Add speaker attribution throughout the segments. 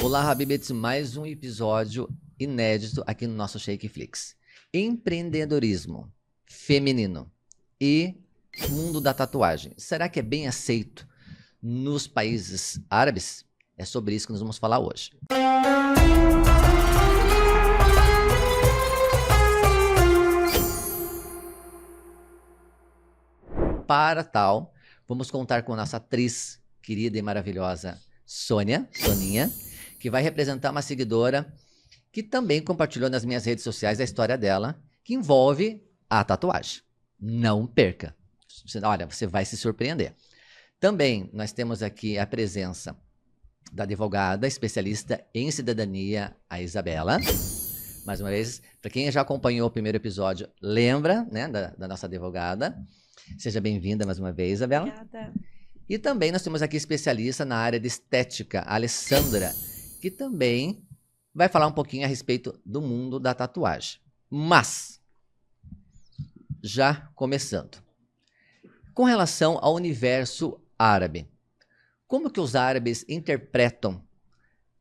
Speaker 1: Olá, Habibets, mais um episódio inédito aqui no nosso Shakeflix. Empreendedorismo feminino e mundo da tatuagem. Será que é bem aceito nos países árabes? É sobre isso que nós vamos falar hoje. Para tal, vamos contar com a nossa atriz querida e maravilhosa Soninha, que vai representar uma seguidora que também compartilhou nas minhas redes sociais a história dela, que envolve a tatuagem. Não perca. Olha, você vai se surpreender. Também nós temos aqui a presença da advogada especialista em cidadania, a Isabela. Mais uma vez, para quem já acompanhou o primeiro episódio, lembra, né, da nossa advogada. Seja bem-vinda mais uma vez, Isabela.
Speaker 2: Obrigada.
Speaker 1: E também nós temos aqui especialista na área de estética, a Alessandra, que também vai falar um pouquinho a respeito do mundo da tatuagem. Mas, já começando, com relação ao universo árabe, como que os árabes interpretam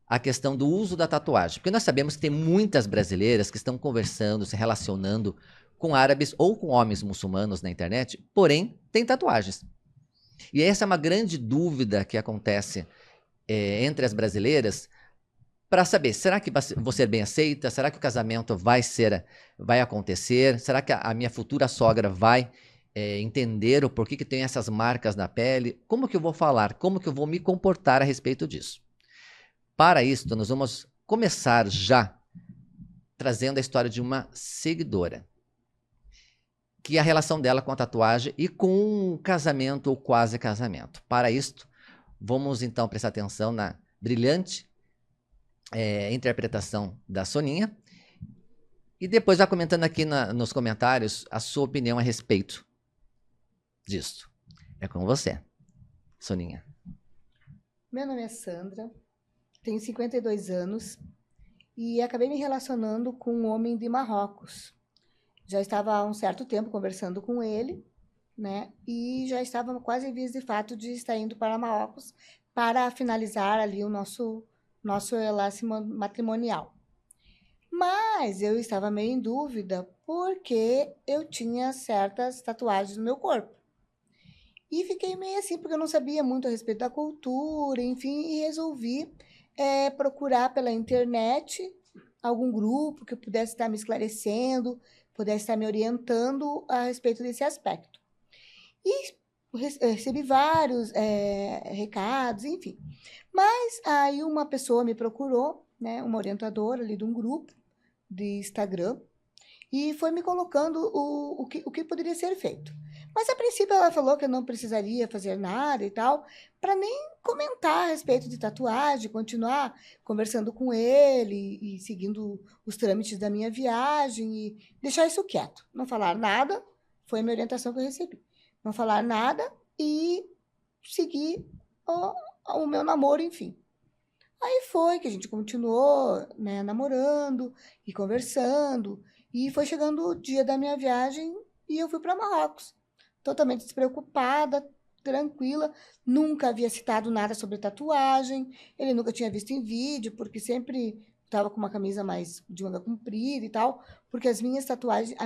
Speaker 1: a questão do uso da tatuagem? Porque nós sabemos que tem muitas brasileiras que estão conversando, se relacionando com árabes ou com homens muçulmanos na internet, porém, tem tatuagens. E essa é uma grande dúvida que acontece entre as brasileiras para saber, será que vou ser bem aceita? Será que o casamento vai acontecer? Será que a minha futura sogra vai entender o porquê que tem essas marcas na pele? Como que eu vou falar? Como que eu vou me comportar a respeito disso? Para isso, nós vamos começar já trazendo a história de uma seguidora, que é a relação dela com a tatuagem e com o casamento ou quase casamento. Para isto, vamos então prestar atenção na brilhante interpretação da Soninha e depois vai comentando aqui nos comentários a sua opinião a respeito disso. É com você, Soninha.
Speaker 3: Meu nome é Sandra, tenho 52 anos e acabei me relacionando com um homem de Marrocos. Já estava há um certo tempo conversando com ele, né? E já estava quase em vias de fato de estar indo para Marrocos para finalizar ali o nosso enlace matrimonial. Mas eu estava meio em dúvida porque eu tinha certas tatuagens no meu corpo. E fiquei meio assim, porque eu não sabia muito a respeito da cultura, enfim, e resolvi procurar pela internet algum grupo que pudesse estar me esclarecendo, pudesse estar me orientando a respeito desse aspecto. E recebi vários recados, enfim. Mas aí uma pessoa me procurou, né, uma orientadora ali de um grupo de Instagram, e foi me colocando o que poderia ser feito. Mas, a princípio, ela falou que eu não precisaria fazer nada e tal, para nem comentar a respeito de tatuagem, continuar conversando com ele e seguindo os trâmites da minha viagem e deixar isso quieto. Não falar nada, foi a minha orientação que eu recebi. Não falar nada e seguir o meu namoro, enfim. Aí foi que a gente continuou, né, namorando e conversando, e foi chegando o dia da minha viagem e eu fui para Marrocos. Totalmente despreocupada, tranquila, nunca havia citado nada sobre tatuagem, ele nunca tinha visto em vídeo, porque sempre estava com uma camisa mais de manga comprida e tal, porque a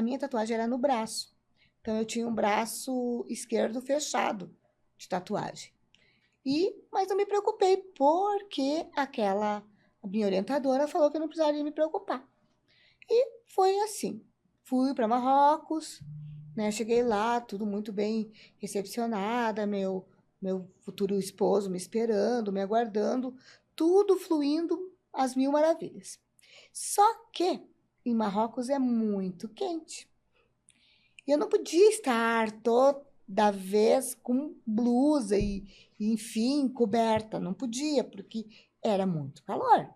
Speaker 3: minha tatuagem era no braço. Então, eu tinha um braço esquerdo fechado de tatuagem. Mas não me preocupei, porque a minha orientadora falou que eu não precisaria me preocupar. E foi assim, fui para Marrocos, né? Cheguei lá, tudo muito bem recepcionada, meu futuro esposo me esperando, me aguardando, tudo fluindo às mil maravilhas. Só que em Marrocos é muito quente. E eu não podia estar toda vez com blusa e enfim, coberta. Não podia, porque era muito calor.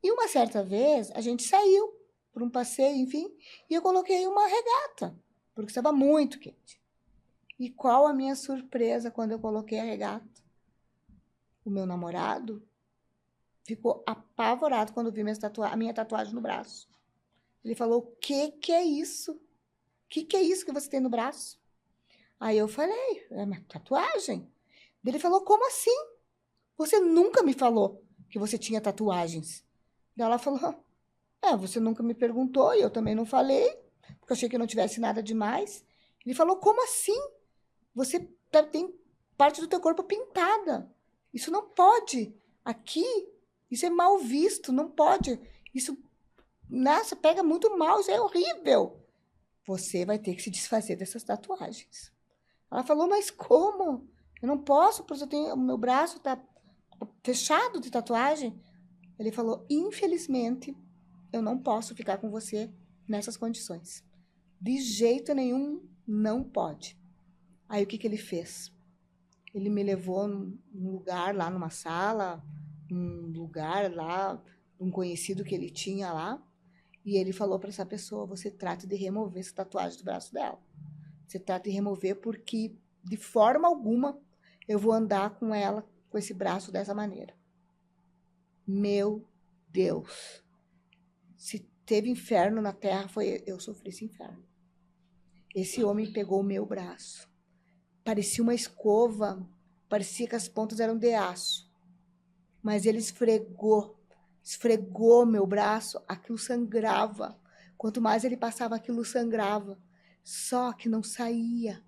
Speaker 3: E uma certa vez, a gente saiu para um passeio, enfim, e eu coloquei uma regata, porque estava muito quente. E qual a minha surpresa quando eu coloquei a regata? O meu namorado ficou apavorado quando viu a minha tatuagem no braço. Ele falou, o que é isso? O que é isso que você tem no braço? Aí eu falei, é uma tatuagem. Ele falou, como assim? Você nunca me falou. que você tinha tatuagens? Daí ela falou, você nunca me perguntou e eu também não falei, porque eu achei que não tivesse nada demais. Ele falou, como assim? Você tem parte do teu corpo pintada. Isso não pode. Aqui, isso é mal visto, não pode. Isso, nossa, pega muito mal, isso é horrível. Você vai ter que se desfazer dessas tatuagens. Ela falou, mas como? Eu não posso, porque o meu braço está fechado de tatuagem. Ele falou, infelizmente, eu não posso ficar com você nessas condições. De jeito nenhum, não pode. Aí o que ele fez? Ele me levou num lugar lá, numa sala, num lugar lá, um conhecido que ele tinha lá, e ele falou para essa pessoa, você trata de remover essa tatuagem do braço dela. Você trata de remover porque, de forma alguma, eu vou andar com ela, com esse braço dessa maneira. Meu Deus! Se teve inferno na terra, eu sofri esse inferno. Esse homem pegou o meu braço. Parecia uma escova, parecia que as pontas eram de aço. Mas ele esfregou meu braço, aquilo sangrava. Quanto mais ele passava, aquilo sangrava. Só que não saía.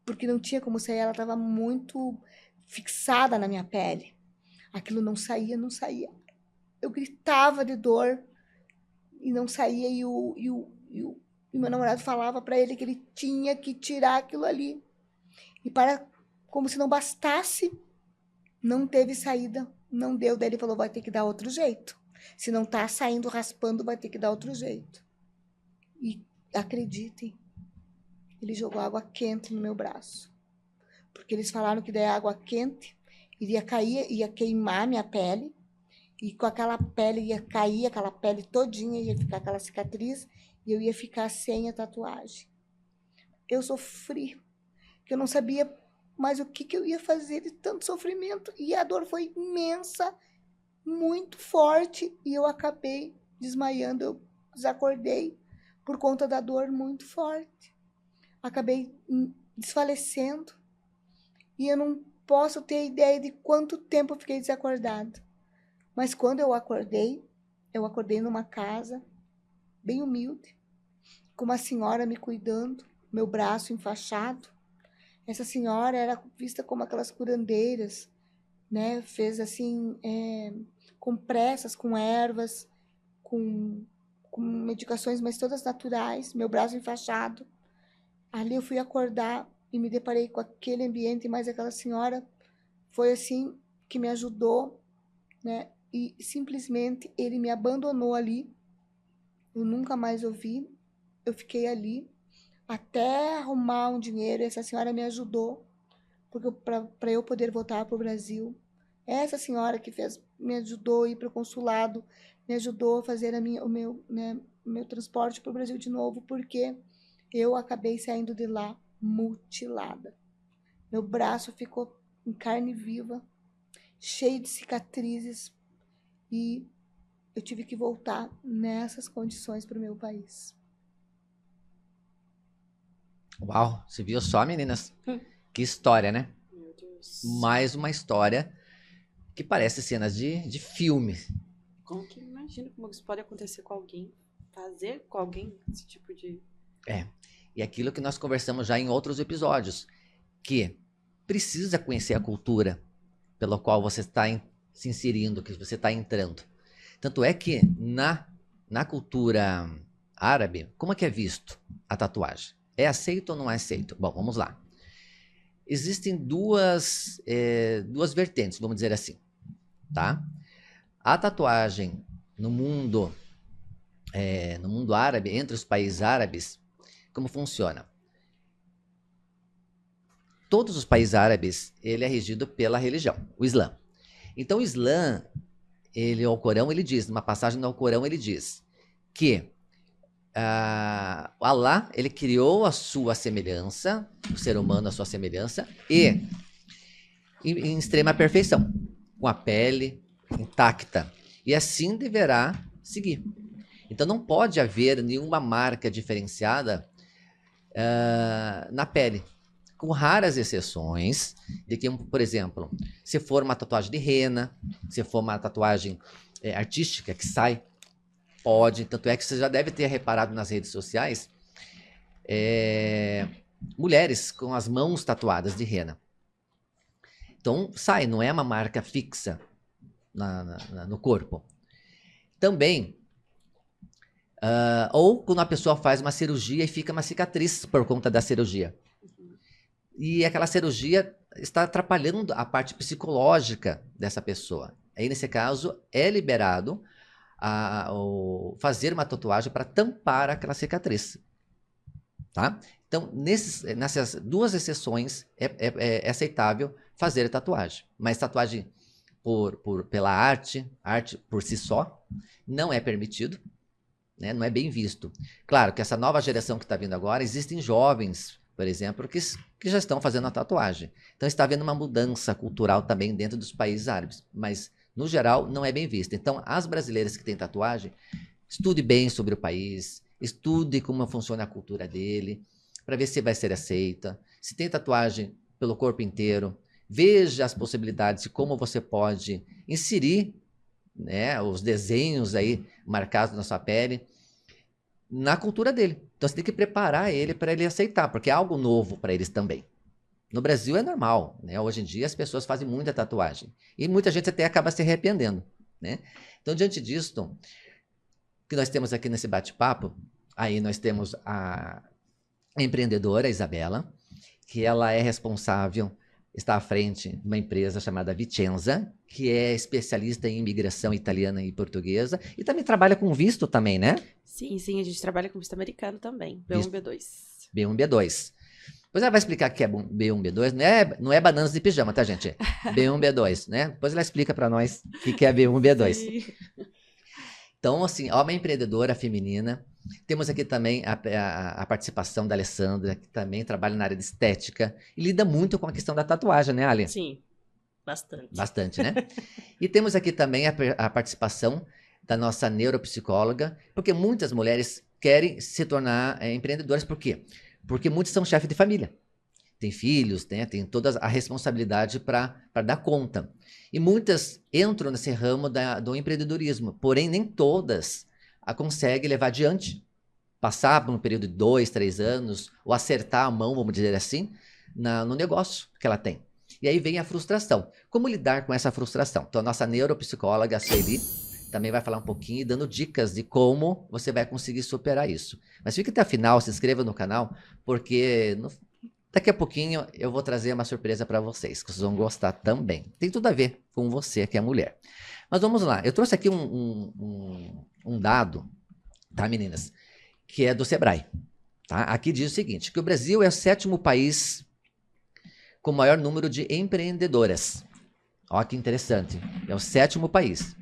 Speaker 3: Porque não tinha como sair, ela estava muito fixada na minha pele. Aquilo não saía, não saía. Eu gritava de dor e não saía. E meu namorado falava para ele que ele tinha que tirar aquilo ali. E como se não bastasse, não teve saída, não deu. Daí ele falou, vai ter que dar outro jeito. Se não tá saindo raspando, vai ter que dar outro jeito. E acreditem, ele jogou água quente no meu braço. Porque eles falaram que daí a água quente iria cair, ia queimar minha pele. E com aquela pele ia cair, aquela pele todinha, ia ficar aquela cicatriz. E eu ia ficar sem a tatuagem. Eu sofri, que eu não sabia mais o que eu ia fazer de tanto sofrimento. E a dor foi imensa, muito forte. E eu acabei desmaiando, eu desacordei por conta da dor muito forte. Acabei desfalecendo. E eu não posso ter ideia de quanto tempo eu fiquei desacordada. Mas quando eu acordei numa casa bem humilde, com uma senhora me cuidando, meu braço enfaixado. Essa senhora era vista como aquelas curandeiras, né? Fez assim, compressas com ervas, com medicações, mas todas naturais, meu braço enfaixado. Ali eu fui acordar e me deparei com aquele ambiente, mas aquela senhora foi assim que me ajudou, né? E simplesmente ele me abandonou ali. Eu nunca mais ouvi. Eu fiquei ali até arrumar um dinheiro. Essa senhora me ajudou para eu poder voltar para o Brasil. Essa senhora que me ajudou a ir para o consulado, me ajudou a fazer o meu transporte para o Brasil de novo, porque eu acabei saindo de lá mutilada. Meu braço ficou em carne viva, cheio de cicatrizes, e eu tive que voltar nessas condições para o meu país.
Speaker 1: Uau, você viu só, meninas? Que história, né?
Speaker 2: Meu Deus.
Speaker 1: Mais uma história que parece cenas de filme.
Speaker 2: Como que imagina como isso pode acontecer com alguém? Fazer com alguém esse tipo de...
Speaker 1: E aquilo que nós conversamos já em outros episódios, que precisa conhecer a cultura pela qual você está se inserindo, que você está entrando. Tanto é que na cultura árabe, como é que é visto a tatuagem? É aceito ou não é aceito? Bom, vamos lá. Existem duas vertentes, vamos dizer assim, tá? A tatuagem no mundo árabe, entre os países árabes, como funciona? Todos os países árabes, ele é regido pela religião, o Islã. Então, o Islã, o Corão, ele diz, numa passagem do Corão, ele diz que Allah, ele criou a sua semelhança, o ser humano a sua semelhança, e em extrema perfeição, com a pele intacta. E assim deverá seguir. Então não pode haver nenhuma marca diferenciada na pele. com raras exceções, de que, por exemplo, se for uma tatuagem de rena, se for uma tatuagem artística que sai, pode. Tanto é que você já deve ter reparado nas redes sociais, mulheres com as mãos tatuadas de rena. Então, sai, não é uma marca fixa no corpo. Também, ou quando a pessoa faz uma cirurgia e fica uma cicatriz por conta da cirurgia. E aquela cirurgia está atrapalhando a parte psicológica dessa pessoa. Aí, nesse caso, é liberado fazer uma tatuagem para tampar aquela cicatriz. Tá? Então, nessas duas exceções, é aceitável fazer tatuagem. Mas tatuagem pela arte por si só, não é permitido, né? Não é bem visto. Claro que essa nova geração que está vindo agora, existem jovens, por exemplo, que já estão fazendo a tatuagem. Então, está havendo uma mudança cultural também dentro dos países árabes. Mas, no geral, não é bem visto. Então, as brasileiras que têm tatuagem, estude bem sobre o país, estude como funciona a cultura dele, para ver se vai ser aceita. Se tem tatuagem pelo corpo inteiro, veja as possibilidades de como você pode inserir, né, os desenhos aí marcados na sua pele na cultura dele. Então você tem que preparar ele para ele aceitar, porque é algo novo para eles também. No Brasil é normal, né? Hoje em dia as pessoas fazem muita tatuagem e muita gente até acaba se arrependendo, né? Então, diante disso, o que nós temos aqui nesse bate-papo, aí nós temos a empreendedora Isabela, que ela é responsável, está à frente de uma empresa chamada Vicenza, que é especialista em imigração italiana e portuguesa, e também trabalha com visto também, né?
Speaker 2: Sim, a gente trabalha com visto americano também, B1, B2.
Speaker 1: B1, B2. Depois ela vai explicar o que é B1, B2, não é bananas de pijama, tá, gente? B1, B2, né? Depois ela explica para nós o que é B1, B2. Sim. Então, assim, ó, uma empreendedora feminina. Temos aqui também a participação da Alessandra, que também trabalha na área de estética e lida muito com a questão da tatuagem, né, Ali?
Speaker 4: Sim, bastante.
Speaker 1: Bastante, né? E temos aqui também a participação da nossa neuropsicóloga, porque muitas mulheres querem se tornar empreendedoras. Por quê? Porque muitos são chefes de família. Tem filhos, né? Tem toda a responsabilidade para dar conta. E muitas entram nesse ramo do empreendedorismo, porém nem todas a consegue levar adiante, passar por um período de 2, 3 anos, ou acertar a mão, vamos dizer assim, no negócio que ela tem. E aí vem a frustração. Como lidar com essa frustração? Então, a nossa neuropsicóloga, a Sueli, também vai falar um pouquinho, dando dicas de como você vai conseguir superar isso. Mas fique até a final, se inscreva no canal, porque daqui a pouquinho eu vou trazer uma surpresa para vocês, que vocês vão gostar também. Tem tudo a ver com você, que é mulher. Mas vamos lá, eu trouxe aqui um dado, tá, meninas, que é do Sebrae. Tá? Aqui diz o seguinte, que o Brasil é o 7º país com o maior número de empreendedoras. Olha que interessante, é o 7º país.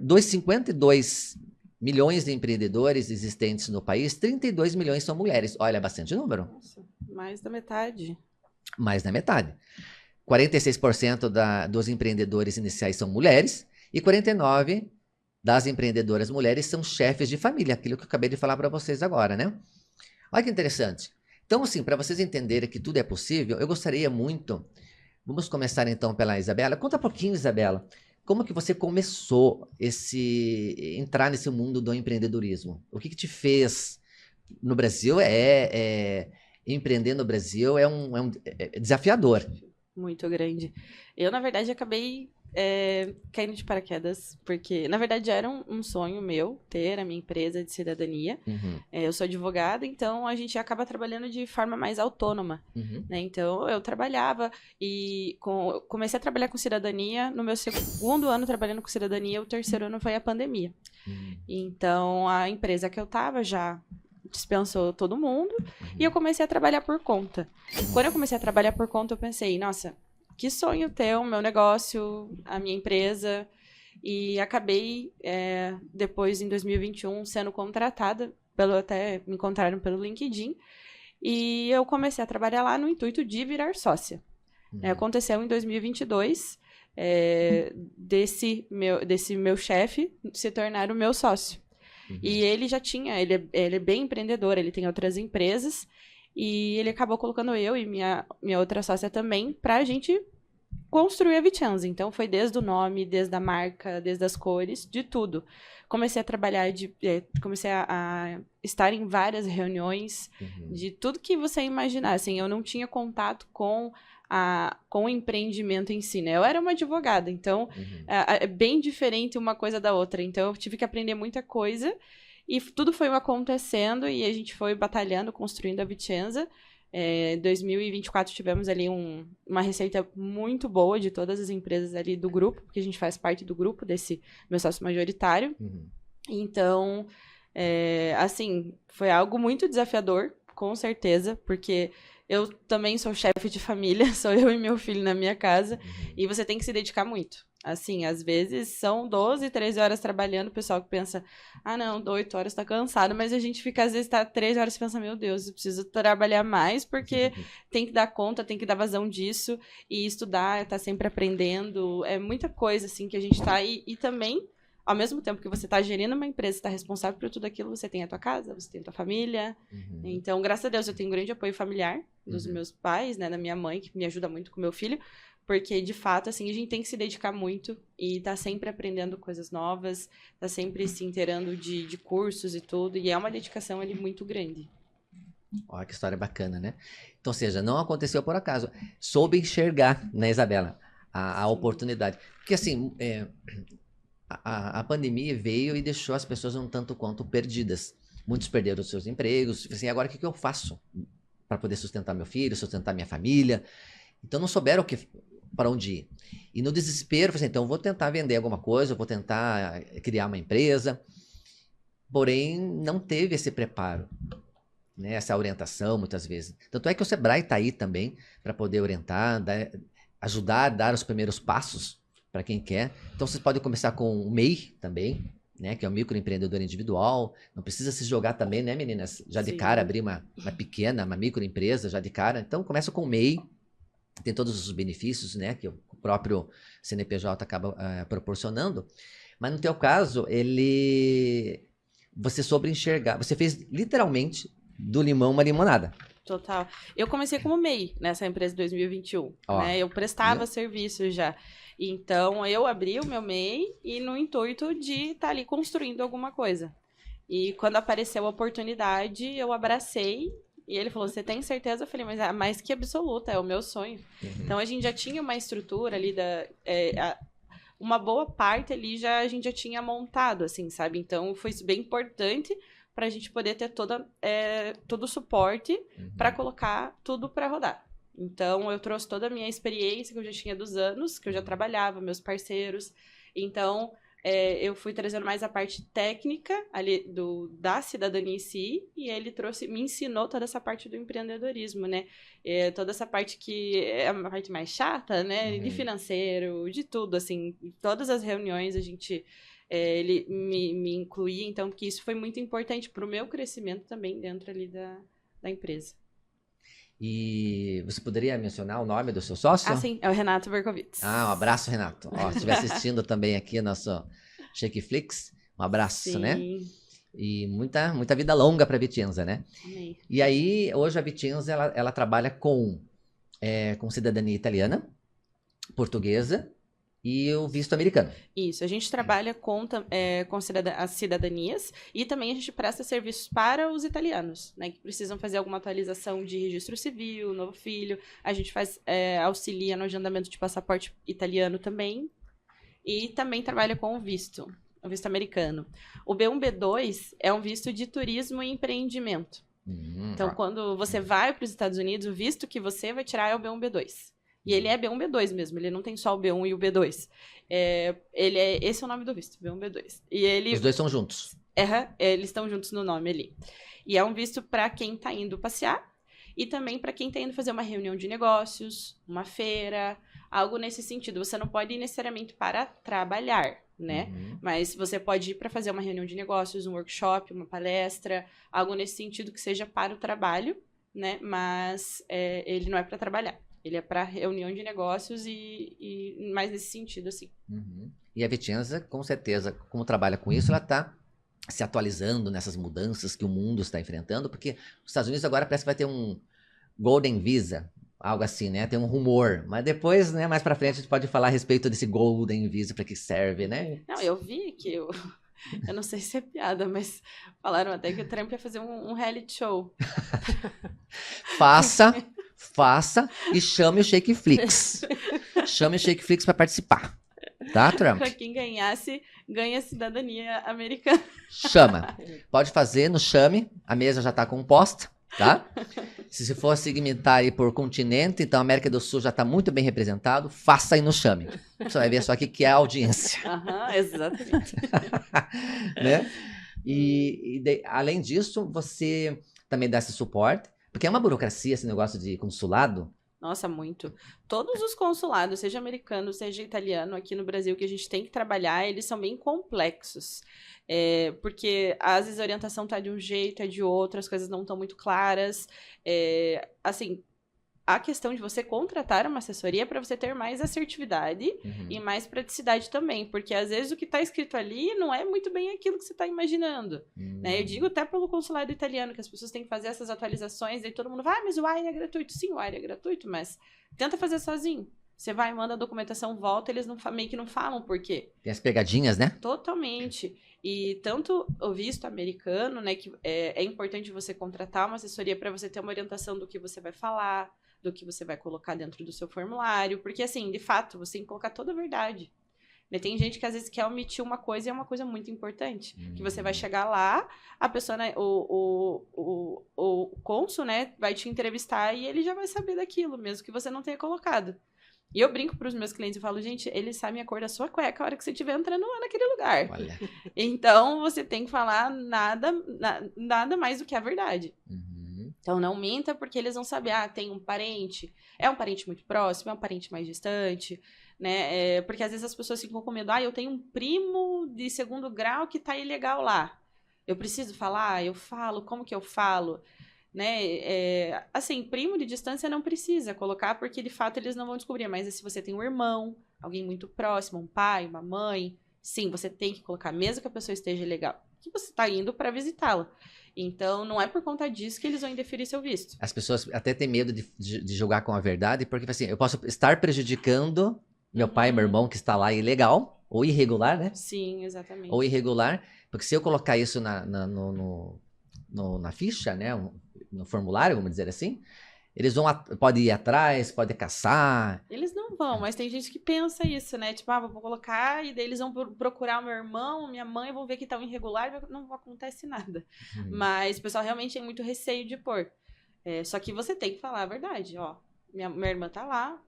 Speaker 1: Dos 52 milhões de empreendedores existentes no país, 32 milhões são mulheres. Olha, é bastante número.
Speaker 2: Nossa, mais da metade.
Speaker 1: Mais da metade. 46% dos empreendedores iniciais são mulheres e 49% das empreendedoras mulheres são chefes de família, aquilo que eu acabei de falar para vocês agora, né? Olha que interessante. Então, assim, para vocês entenderem que tudo é possível, eu gostaria muito... Vamos começar então pela Isabela. Conta um pouquinho, Isabela, como que você começou entrar nesse mundo do empreendedorismo? O que te fez no Brasil? Empreender no Brasil é desafiador.
Speaker 2: Muito grande. Eu, na verdade, acabei caindo de paraquedas, porque, na verdade, era um sonho meu ter a minha empresa de cidadania.
Speaker 1: Uhum.
Speaker 2: Eu sou advogada, então a gente acaba trabalhando de forma mais autônoma.
Speaker 1: Uhum.
Speaker 2: Né? Então, eu trabalhava e comecei a trabalhar com cidadania no meu 2º ano trabalhando com cidadania, o 3º ano foi a pandemia.
Speaker 1: Uhum.
Speaker 2: Então, a empresa que eu estava já dispensou todo mundo e eu comecei a trabalhar por conta. Quando eu comecei a trabalhar por conta, eu pensei, nossa, que sonho ter o meu negócio, a minha empresa, e acabei, depois, em 2021, sendo contratada, até me encontraram pelo LinkedIn, e eu comecei a trabalhar lá no intuito de virar sócia. Aconteceu em 2022, desse meu chefe se tornar o meu sócio. Uhum. E ele já tinha, ele é bem empreendedor, ele tem outras empresas, E ele acabou colocando eu e minha outra sócia também pra gente construir a Vicenza. Então, foi desde o nome, desde a marca, desde as cores, de tudo. Comecei a trabalhar, comecei a estar em várias reuniões, de tudo que você imaginar. Assim, eu não tinha contato com o empreendimento em si, né? Eu era uma advogada, então é bem diferente uma coisa da outra. Então, eu tive que aprender muita coisa e tudo foi acontecendo e a gente foi batalhando, construindo a Vicenza. Em 2024 tivemos ali uma receita muito boa de todas as empresas ali do grupo, porque a gente faz parte do grupo desse meu sócio majoritário. Então, assim, foi algo muito desafiador, com certeza, porque eu também sou chefe de família, sou eu e meu filho na minha casa, e você tem que se dedicar muito. Assim, às vezes são 12, 13 horas trabalhando, o pessoal que pensa, não, 8 horas tá cansado, mas a gente fica, às vezes, 3 horas e pensa, meu Deus, eu preciso trabalhar mais, porque tem que dar conta, tem que dar vazão disso, e estudar, tá sempre aprendendo, é muita coisa, assim, que a gente tá, e também, ao mesmo tempo que você tá gerindo uma empresa, tá responsável por tudo aquilo, você tem a tua casa, você tem a tua família, então, graças a Deus, eu tenho um grande apoio familiar dos meus pais, né, da minha mãe, que me ajuda muito com meu filho, porque, de fato, assim, a gente tem que se dedicar muito e tá sempre aprendendo coisas novas, tá sempre se inteirando de cursos e tudo, e é uma dedicação ali muito grande.
Speaker 1: Olha que história bacana, né? Então, ou seja, não aconteceu por acaso. Soube enxergar, né, Isabela, a oportunidade. Porque, assim, a pandemia veio e deixou as pessoas um tanto quanto perdidas. Muitos perderam os seus empregos. Assim, agora o que eu faço para poder sustentar meu filho, sustentar minha família? Então, não souberam para onde ir. E no desespero, falei assim, então eu vou tentar vender alguma coisa, eu vou tentar criar uma empresa. Porém, não teve esse preparo, né? Essa orientação, muitas vezes. Tanto é que o Sebrae está aí também para poder orientar, ajudar a dar os primeiros passos para quem quer. Então, vocês podem começar com o MEI também, né? Que é o microempreendedor individual. Não precisa se jogar também, né, meninas? Já de cara, abrir uma pequena, uma microempresa, já de cara. Então, começa com o MEI. Tem todos os benefícios, né, que o próprio CNPJ acaba proporcionando. Mas no teu caso, você soube enxergar, você fez literalmente do limão uma limonada.
Speaker 2: Total. Eu comecei como MEI nessa empresa em 2021, né? Eu prestava serviço já. Então, eu abri o meu MEI e no intuito de estar ali construindo alguma coisa. E quando apareceu a oportunidade, eu abracei. E ele falou, você tem certeza? Eu falei, mas é mais que absoluta, é o meu sonho. Então, a gente já tinha uma estrutura ali, uma boa parte ali a gente já tinha montado, assim, sabe? Então, foi bem importante para a gente poder ter todo o suporte para colocar tudo para rodar. Então, eu trouxe toda a minha experiência que eu já tinha dos anos, que eu já trabalhava, meus parceiros. Então, eu fui trazendo mais a parte técnica ali da cidadania em si, e ele me ensinou toda essa parte do empreendedorismo, né? Toda essa parte que é a parte mais chata, né? De financeiro, de tudo, assim. Em todas as reuniões ele me incluía, então, porque isso foi muito importante para o meu crescimento também dentro ali da empresa.
Speaker 1: E você poderia mencionar o nome do seu sócio?
Speaker 2: Sim, é o Renato Berkovitz.
Speaker 1: Um abraço, Renato. Se estiver assistindo também aqui nosso Shakeflix, um abraço, sim, né? E muita vida longa para a Vicenza, né?
Speaker 2: Amém.
Speaker 1: E aí, hoje a Vicenza, ela trabalha com cidadania italiana, portuguesa e o visto americano.
Speaker 2: Isso, a gente trabalha com as cidadanias e também a gente presta serviços para os italianos, né, que precisam fazer alguma atualização de registro civil, novo filho. A gente auxilia no agendamento de passaporte italiano também e também trabalha com o visto americano. O B1, B2 é um visto de turismo e empreendimento. Então, quando você vai para os Estados Unidos, o visto que você vai tirar é o B1, B2. E ele é B1, B2 mesmo, ele não tem só o B1 e o B2. Esse é o nome do visto, B1, B2. E
Speaker 1: os dois são juntos.
Speaker 2: Eles estão juntos no nome ali. E é um visto para quem está indo passear e também para quem está indo fazer uma reunião de negócios, uma feira, algo nesse sentido. Você não pode ir necessariamente para trabalhar, né? Mas você pode ir para fazer uma reunião de negócios, um workshop, uma palestra, algo nesse sentido que seja para o trabalho, né? Mas ele não é para trabalhar. Ele é para reunião de negócios e mais nesse sentido, assim.
Speaker 1: E a Vicenza, com certeza, como trabalha com isso, ela está se atualizando nessas mudanças que o mundo está enfrentando, porque os Estados Unidos agora parece que vai ter um Golden Visa, algo assim, né? Tem um rumor, mas depois, né, mais pra frente a gente pode falar a respeito desse Golden Visa, para que serve, né?
Speaker 2: Não, eu vi que eu não sei se é piada, mas falaram até que o Trump ia fazer um reality show.
Speaker 1: Faça e chame o Shakeflix. Chame o Shakeflix para participar. Tá, Trump?
Speaker 2: Pra quem ganhasse, ganha a cidadania americana.
Speaker 1: Chama. Pode fazer no Chame. A mesa já tá composta, tá? Se for segmentar aí por continente, então a América do Sul já tá muito bem representado. Faça aí no Chame. Você vai ver só aqui que é a audiência.
Speaker 2: Aham, exatamente.
Speaker 1: Né? Além disso, você também dá esse suporte, porque é uma burocracia esse negócio de consulado.
Speaker 2: Nossa, muito. Todos os consulados, seja americano, seja italiano, aqui no Brasil, que a gente tem que trabalhar, eles são bem complexos. Porque às vezes a orientação tá de um jeito, é de outro, as coisas não estão muito claras. Assim, a questão de você contratar uma assessoria é para você ter mais assertividade e mais praticidade também, porque às vezes o que está escrito ali não é muito bem aquilo que você está imaginando. Né? Eu digo até pelo consulado italiano, que as pessoas têm que fazer essas atualizações, e todo mundo vai, mas o AIRE é gratuito. Sim, o AIRE é gratuito, mas tenta fazer sozinho. Você vai, manda a documentação, volta, eles meio que não falam por quê.
Speaker 1: Tem as pegadinhas, né?
Speaker 2: Totalmente. E tanto o visto americano, né, que é importante você contratar uma assessoria para você ter uma orientação do que você vai falar, do que você vai colocar dentro do seu formulário, porque assim, de fato, você tem que colocar toda a verdade. Né? Tem gente que às vezes quer omitir uma coisa e é uma coisa muito importante, que você vai chegar lá, a pessoa, né, o cônsul, né, vai te entrevistar e ele já vai saber daquilo, mesmo que você não tenha colocado. E eu brinco para os meus clientes e falo, gente, eles sabem a cor da sua cueca a hora que você estiver entrando lá naquele lugar.
Speaker 1: Olha.
Speaker 2: Então, você tem que falar nada mais do que a verdade. Então, não minta, porque eles vão saber, tem um parente, é um parente muito próximo, é um parente mais distante, né? Porque às vezes as pessoas ficam com medo, eu tenho um primo de segundo grau que tá ilegal lá. Eu preciso falar? Eu falo? Como que eu falo? Né? Assim, primo de distância não precisa colocar, porque de fato eles não vão descobrir, mas se você tem um irmão, alguém muito próximo, um pai, uma mãe, sim, você tem que colocar, mesmo que a pessoa esteja ilegal, que você está indo para visitá-la. Então, não é por conta disso que eles vão indeferir seu visto.
Speaker 1: As pessoas até têm medo de jogar com a verdade, porque assim, eu posso estar prejudicando meu pai, meu irmão, que está lá ilegal, ou irregular, né?
Speaker 2: Sim, exatamente.
Speaker 1: Ou irregular, porque se eu colocar isso na ficha, né? No formulário, vamos dizer assim, eles podem ir atrás, podem caçar.
Speaker 2: Eles não vão, mas tem gente que pensa isso, né? Tipo, vou colocar e daí eles vão procurar o meu irmão, minha mãe, vão ver que tá um irregular e não acontece nada. Mas o pessoal realmente tem muito receio de pôr. Só que você tem que falar a verdade, ó. Minha irmã tá lá,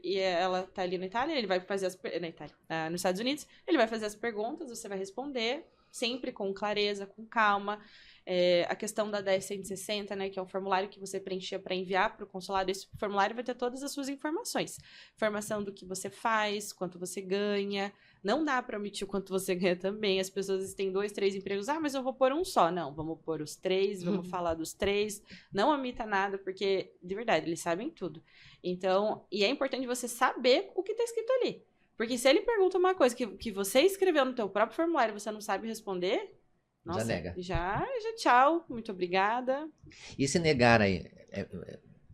Speaker 2: ela tá ali na Itália, ele vai fazer nos Estados Unidos, ele vai fazer as perguntas, você vai responder, sempre com clareza, com calma. A questão da 10.160, né, que é um formulário que você preenchia para enviar para o consulado. Esse formulário vai ter todas as suas informações. Informação do que você faz, quanto você ganha. Não dá para omitir o quanto você ganha também. As pessoas têm 2, 3 empregos. Mas eu vou pôr um só. Não, vamos pôr os 3, vamos falar dos 3. Não omita nada, porque, de verdade, eles sabem tudo. Então, e é importante você saber o que está escrito ali. Porque se ele pergunta uma coisa que você escreveu no teu próprio formulário e você não sabe responder... Nossa,
Speaker 1: já nega.
Speaker 2: Já tchau, muito obrigada.
Speaker 1: E se negar aí,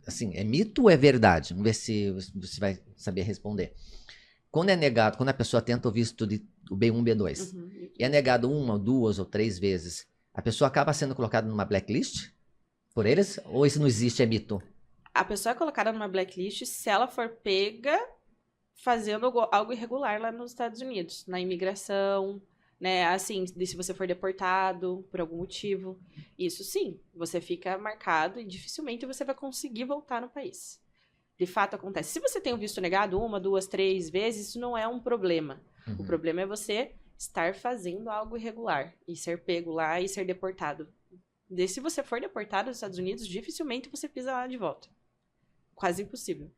Speaker 1: assim, é mito ou é verdade? Vamos ver se você vai saber responder. Quando é negado, quando a pessoa tenta o visto do B1, B2, e é negado 1, 2 ou 3 vezes, a pessoa acaba sendo colocada numa blacklist por eles? Ou isso não existe, é mito?
Speaker 2: A pessoa é colocada numa blacklist se ela for pega fazendo algo irregular lá nos Estados Unidos, na imigração... Né, assim, se você for deportado por algum motivo, isso sim, você fica marcado e dificilmente você vai conseguir voltar no país. De fato acontece. Se você tem o visto negado 1, 2, 3 vezes, isso não é um problema. O problema é você estar fazendo algo irregular e ser pego lá e ser deportado. Se você for deportado dos Estados Unidos, dificilmente você pisa lá de volta. Quase impossível.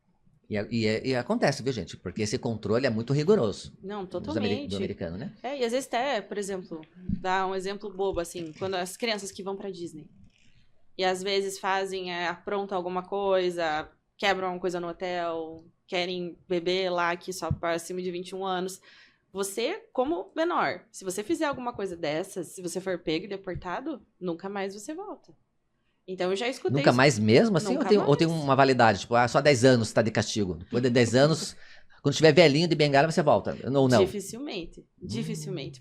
Speaker 1: E acontece, viu, gente? Porque esse controle é muito rigoroso.
Speaker 2: Não, totalmente.
Speaker 1: Do americano, né?
Speaker 2: E às vezes até, por exemplo, dá um exemplo bobo, assim, quando as crianças que vão pra Disney. E às vezes aprontam alguma coisa, quebram alguma coisa no hotel, querem beber lá, que só para acima de 21 anos. Você, como menor, se você fizer alguma coisa dessas, se você for pego e deportado, nunca mais você volta. Então, eu já escutei
Speaker 1: Nunca
Speaker 2: isso.
Speaker 1: mais mesmo, assim?
Speaker 2: Nunca
Speaker 1: Ou tem
Speaker 2: mais.
Speaker 1: uma validade? Tipo, só 10 anos tá de castigo. Depois de 10 anos, quando tiver velhinho de bengala, você volta. Ou não?
Speaker 2: Dificilmente.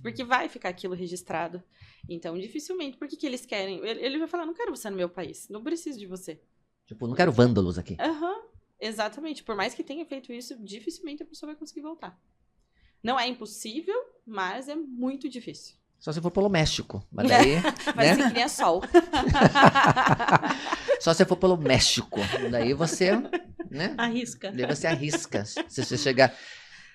Speaker 2: Porque vai ficar aquilo registrado. Então, dificilmente. Por que que eles querem? Ele vai falar, não quero você no meu país. Não preciso de você.
Speaker 1: Tipo, não quero vândalos aqui.
Speaker 2: Aham, exatamente. Por mais que tenha feito isso, dificilmente a pessoa vai conseguir voltar. Não é impossível, mas é muito difícil.
Speaker 1: Só se for pelo México. Mas daí,
Speaker 2: Vai
Speaker 1: né?
Speaker 2: ser que nem a sol.
Speaker 1: Só se for pelo México. Daí você, né?
Speaker 4: Arrisca.
Speaker 1: Daí você arrisca. Se você chegar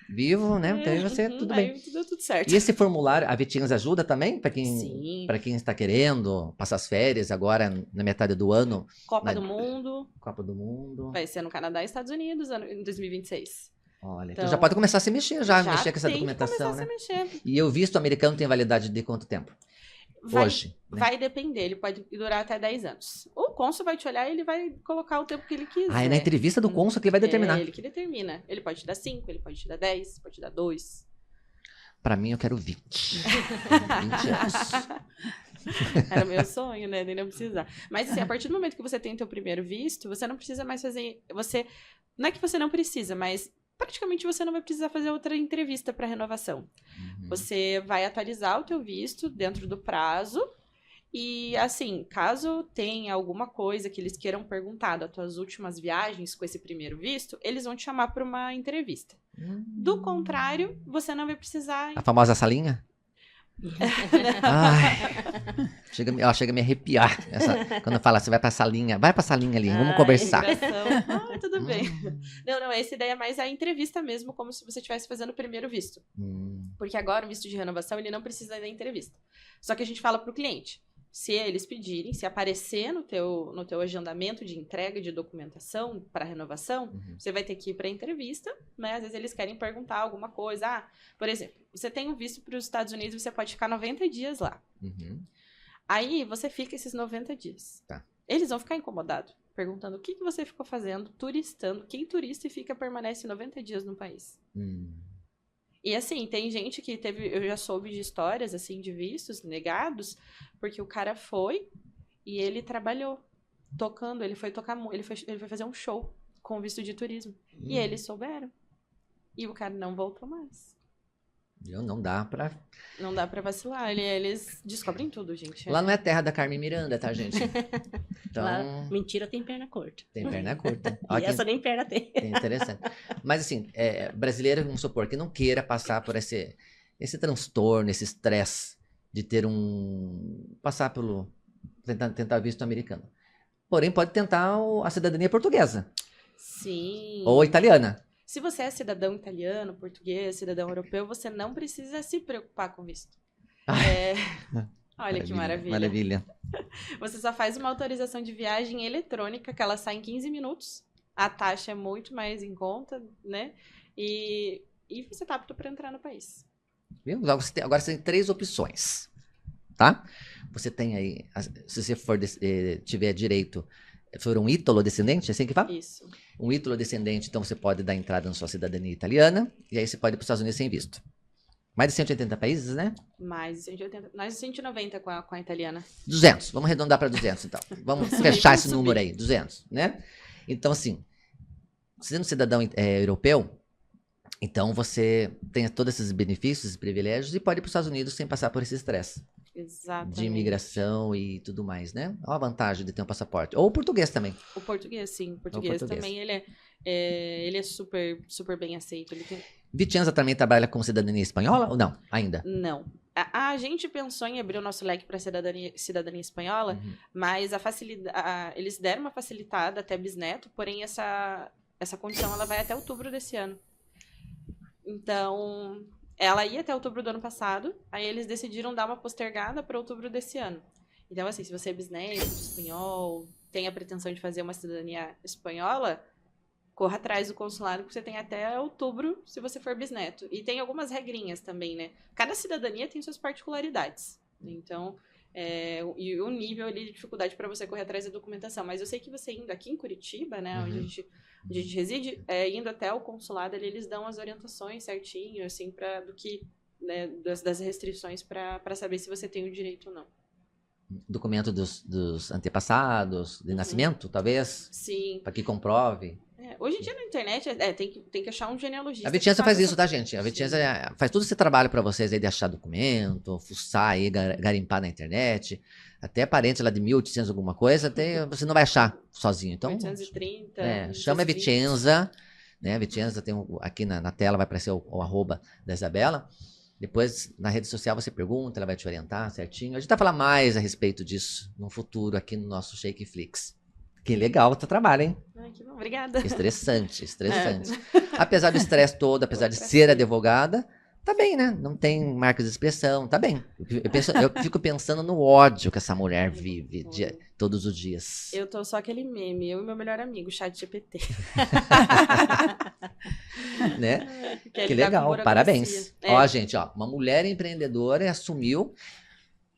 Speaker 1: vivo, né? Daí você, tudo bem.
Speaker 2: Aí deu tudo certo.
Speaker 1: E esse formulário, a Vitinhas ajuda também? Para
Speaker 2: Sim.
Speaker 1: quem está querendo passar as férias agora, na metade do ano,
Speaker 2: Copa
Speaker 1: na-
Speaker 2: do Mundo.
Speaker 1: Copa do Mundo.
Speaker 2: Vai ser no Canadá e Estados Unidos em 2026.
Speaker 1: Olha, então
Speaker 2: Então,
Speaker 1: já pode começar a se mexer, já mexer com essa
Speaker 2: tem que
Speaker 1: documentação,
Speaker 2: começar
Speaker 1: né?
Speaker 2: a se mexer.
Speaker 1: E o visto americano tem validade de quanto tempo? Hoje. Né?
Speaker 2: Vai depender, ele pode durar até 10 anos. O cônsul vai te olhar e ele vai colocar o tempo que ele quiser.
Speaker 1: Ah, é na entrevista do cônsul que ele vai determinar.
Speaker 2: É ele que determina. Ele pode te dar 5, ele pode te dar 10, pode te dar 2.
Speaker 1: Pra mim, eu quero 20. 20 anos.
Speaker 2: Era meu sonho, né? Nem não precisar. Mas assim, a partir do momento que você tem o teu primeiro visto, você não precisa mais fazer... Não é que você não precisa, mas praticamente você não vai precisar fazer outra entrevista para renovação. Você vai atualizar o teu visto dentro do prazo e, assim, caso tenha alguma coisa que eles queiram perguntar das tuas últimas viagens com esse primeiro visto, eles vão te chamar para uma entrevista. Do contrário, você não vai precisar...
Speaker 1: A famosa salinha? Ai, chega a me arrepiar. Quando fala, você vai pra salinha. Vai pra salinha ali, vamos
Speaker 4: Ai,
Speaker 1: conversar.
Speaker 2: Tudo bem. Não, essa ideia é mais a entrevista mesmo, como se você estivesse fazendo o primeiro visto. Porque agora o visto de renovação, ele não precisa da entrevista. Só que a gente fala pro cliente, se eles pedirem, se aparecer no teu agendamento de entrega de documentação para renovação, você vai ter que ir para a entrevista, né? Às vezes eles querem perguntar alguma coisa. Por exemplo, você tem um visto para os Estados Unidos, você pode ficar 90 dias lá. Aí você fica esses 90 dias.
Speaker 1: Tá.
Speaker 2: Eles vão ficar incomodados, perguntando o que você ficou fazendo, turistando, quem turista e permanece 90 dias no país. E assim, tem gente que eu já soube de histórias assim de vistos negados, porque o cara foi e ele trabalhou tocando, ele foi fazer um show com visto de turismo. E eles souberam. E o cara não voltou mais.
Speaker 1: Não dá pra...
Speaker 2: Não dá pra vacilar, eles descobrem tudo, gente.
Speaker 1: Lá não é terra da Carmen Miranda, tá, gente? Então,
Speaker 4: Lá, mentira tem perna curta.
Speaker 1: tem perna curta.
Speaker 4: E
Speaker 1: Olha
Speaker 4: essa nem perna tem.
Speaker 1: que interessante. Mas assim, brasileiro, vamos supor, que não queira passar por esse transtorno, esse estresse de ter passar pelo... Tentar visto americano. Porém, pode tentar a cidadania portuguesa.
Speaker 2: Sim.
Speaker 1: Ou italiana.
Speaker 2: Se você é cidadão italiano, português, cidadão europeu, você não precisa se preocupar com visto. Olha que maravilha.
Speaker 1: Maravilha.
Speaker 2: Você só faz uma autorização de viagem eletrônica, que ela sai em 15 minutos. A taxa é muito mais em conta, né? E você tá apto para entrar no país.
Speaker 1: Viu? Agora você tem 3 opções, tá? Você tem aí, se você tiver direito, for um ítalo-descendente, é assim que fala?
Speaker 2: Isso.
Speaker 1: Um ítalo-descendente, então você pode dar entrada na sua cidadania italiana, e aí você pode ir para os Estados Unidos sem visto. Mais de 180 países, né?
Speaker 2: Mais de 180, mais de 190 com a italiana.
Speaker 1: 200, vamos arredondar para 200 então. Vamos fechar esse número aí, 200, né? Então assim, sendo cidadão europeu, então você tem todos esses benefícios e privilégios e pode ir para os Estados Unidos sem passar por esse estresse.
Speaker 2: Exatamente.
Speaker 1: De imigração e tudo mais, né? Olha a vantagem de ter um passaporte. Ou o português também.
Speaker 2: O português, sim. O português também, ele é super, super bem aceito.
Speaker 1: Vicenza também trabalha com cidadania espanhola ou não? Ainda?
Speaker 2: Não. A gente pensou em abrir o nosso leque para cidadania espanhola, mas eles deram uma facilitada até bisneto, porém essa condição ela vai até outubro desse ano. Então, ela ia até outubro do ano passado, aí eles decidiram dar uma postergada para outubro desse ano. Então, assim, se você é bisneto de espanhol, tem a pretensão de fazer uma cidadania espanhola, corra atrás do consulado que você tem até outubro se você for bisneto. E tem algumas regrinhas também, né? Cada cidadania tem suas particularidades. Então, e o nível ali de dificuldade para você correr atrás da documentação. Mas eu sei que você indo aqui em Curitiba, né, onde a gente reside, indo até o consulado ali, eles dão as orientações certinho, assim, do que, né, das restrições para saber se você tem o direito ou não.
Speaker 1: Documento dos antepassados, de nascimento, talvez?
Speaker 2: Sim.
Speaker 1: Para que comprove.
Speaker 2: Hoje em dia na internet tem que achar um genealogista.
Speaker 1: A Vicenza faz isso, tá, gente? A Vicenza faz todo esse trabalho para vocês aí de achar documento, fuçar aí, garimpar na internet. Até parentes lá de 1800 alguma coisa, você não vai achar sozinho. Então,
Speaker 2: 830.
Speaker 1: chama a Vicenza, né? A Vicenza tem aqui na tela, vai aparecer o arroba da Isabela. Depois, na rede social, você pergunta, ela vai te orientar certinho. A gente vai falar mais a respeito disso no futuro aqui no nosso Shakeflix. Que legal o teu trabalho, hein?
Speaker 2: Ai, que bom, obrigada.
Speaker 1: Estressante. Apesar do estresse todo, apesar de ser advogada, tá bem, né? Não tem marcas de expressão, tá bem. Eu fico pensando no ódio que essa mulher vive todos os dias.
Speaker 2: Eu tô só aquele meme, eu e meu melhor amigo, ChatGPT.
Speaker 1: Né? Que legal, parabéns. Ó, gente, uma mulher empreendedora assumiu.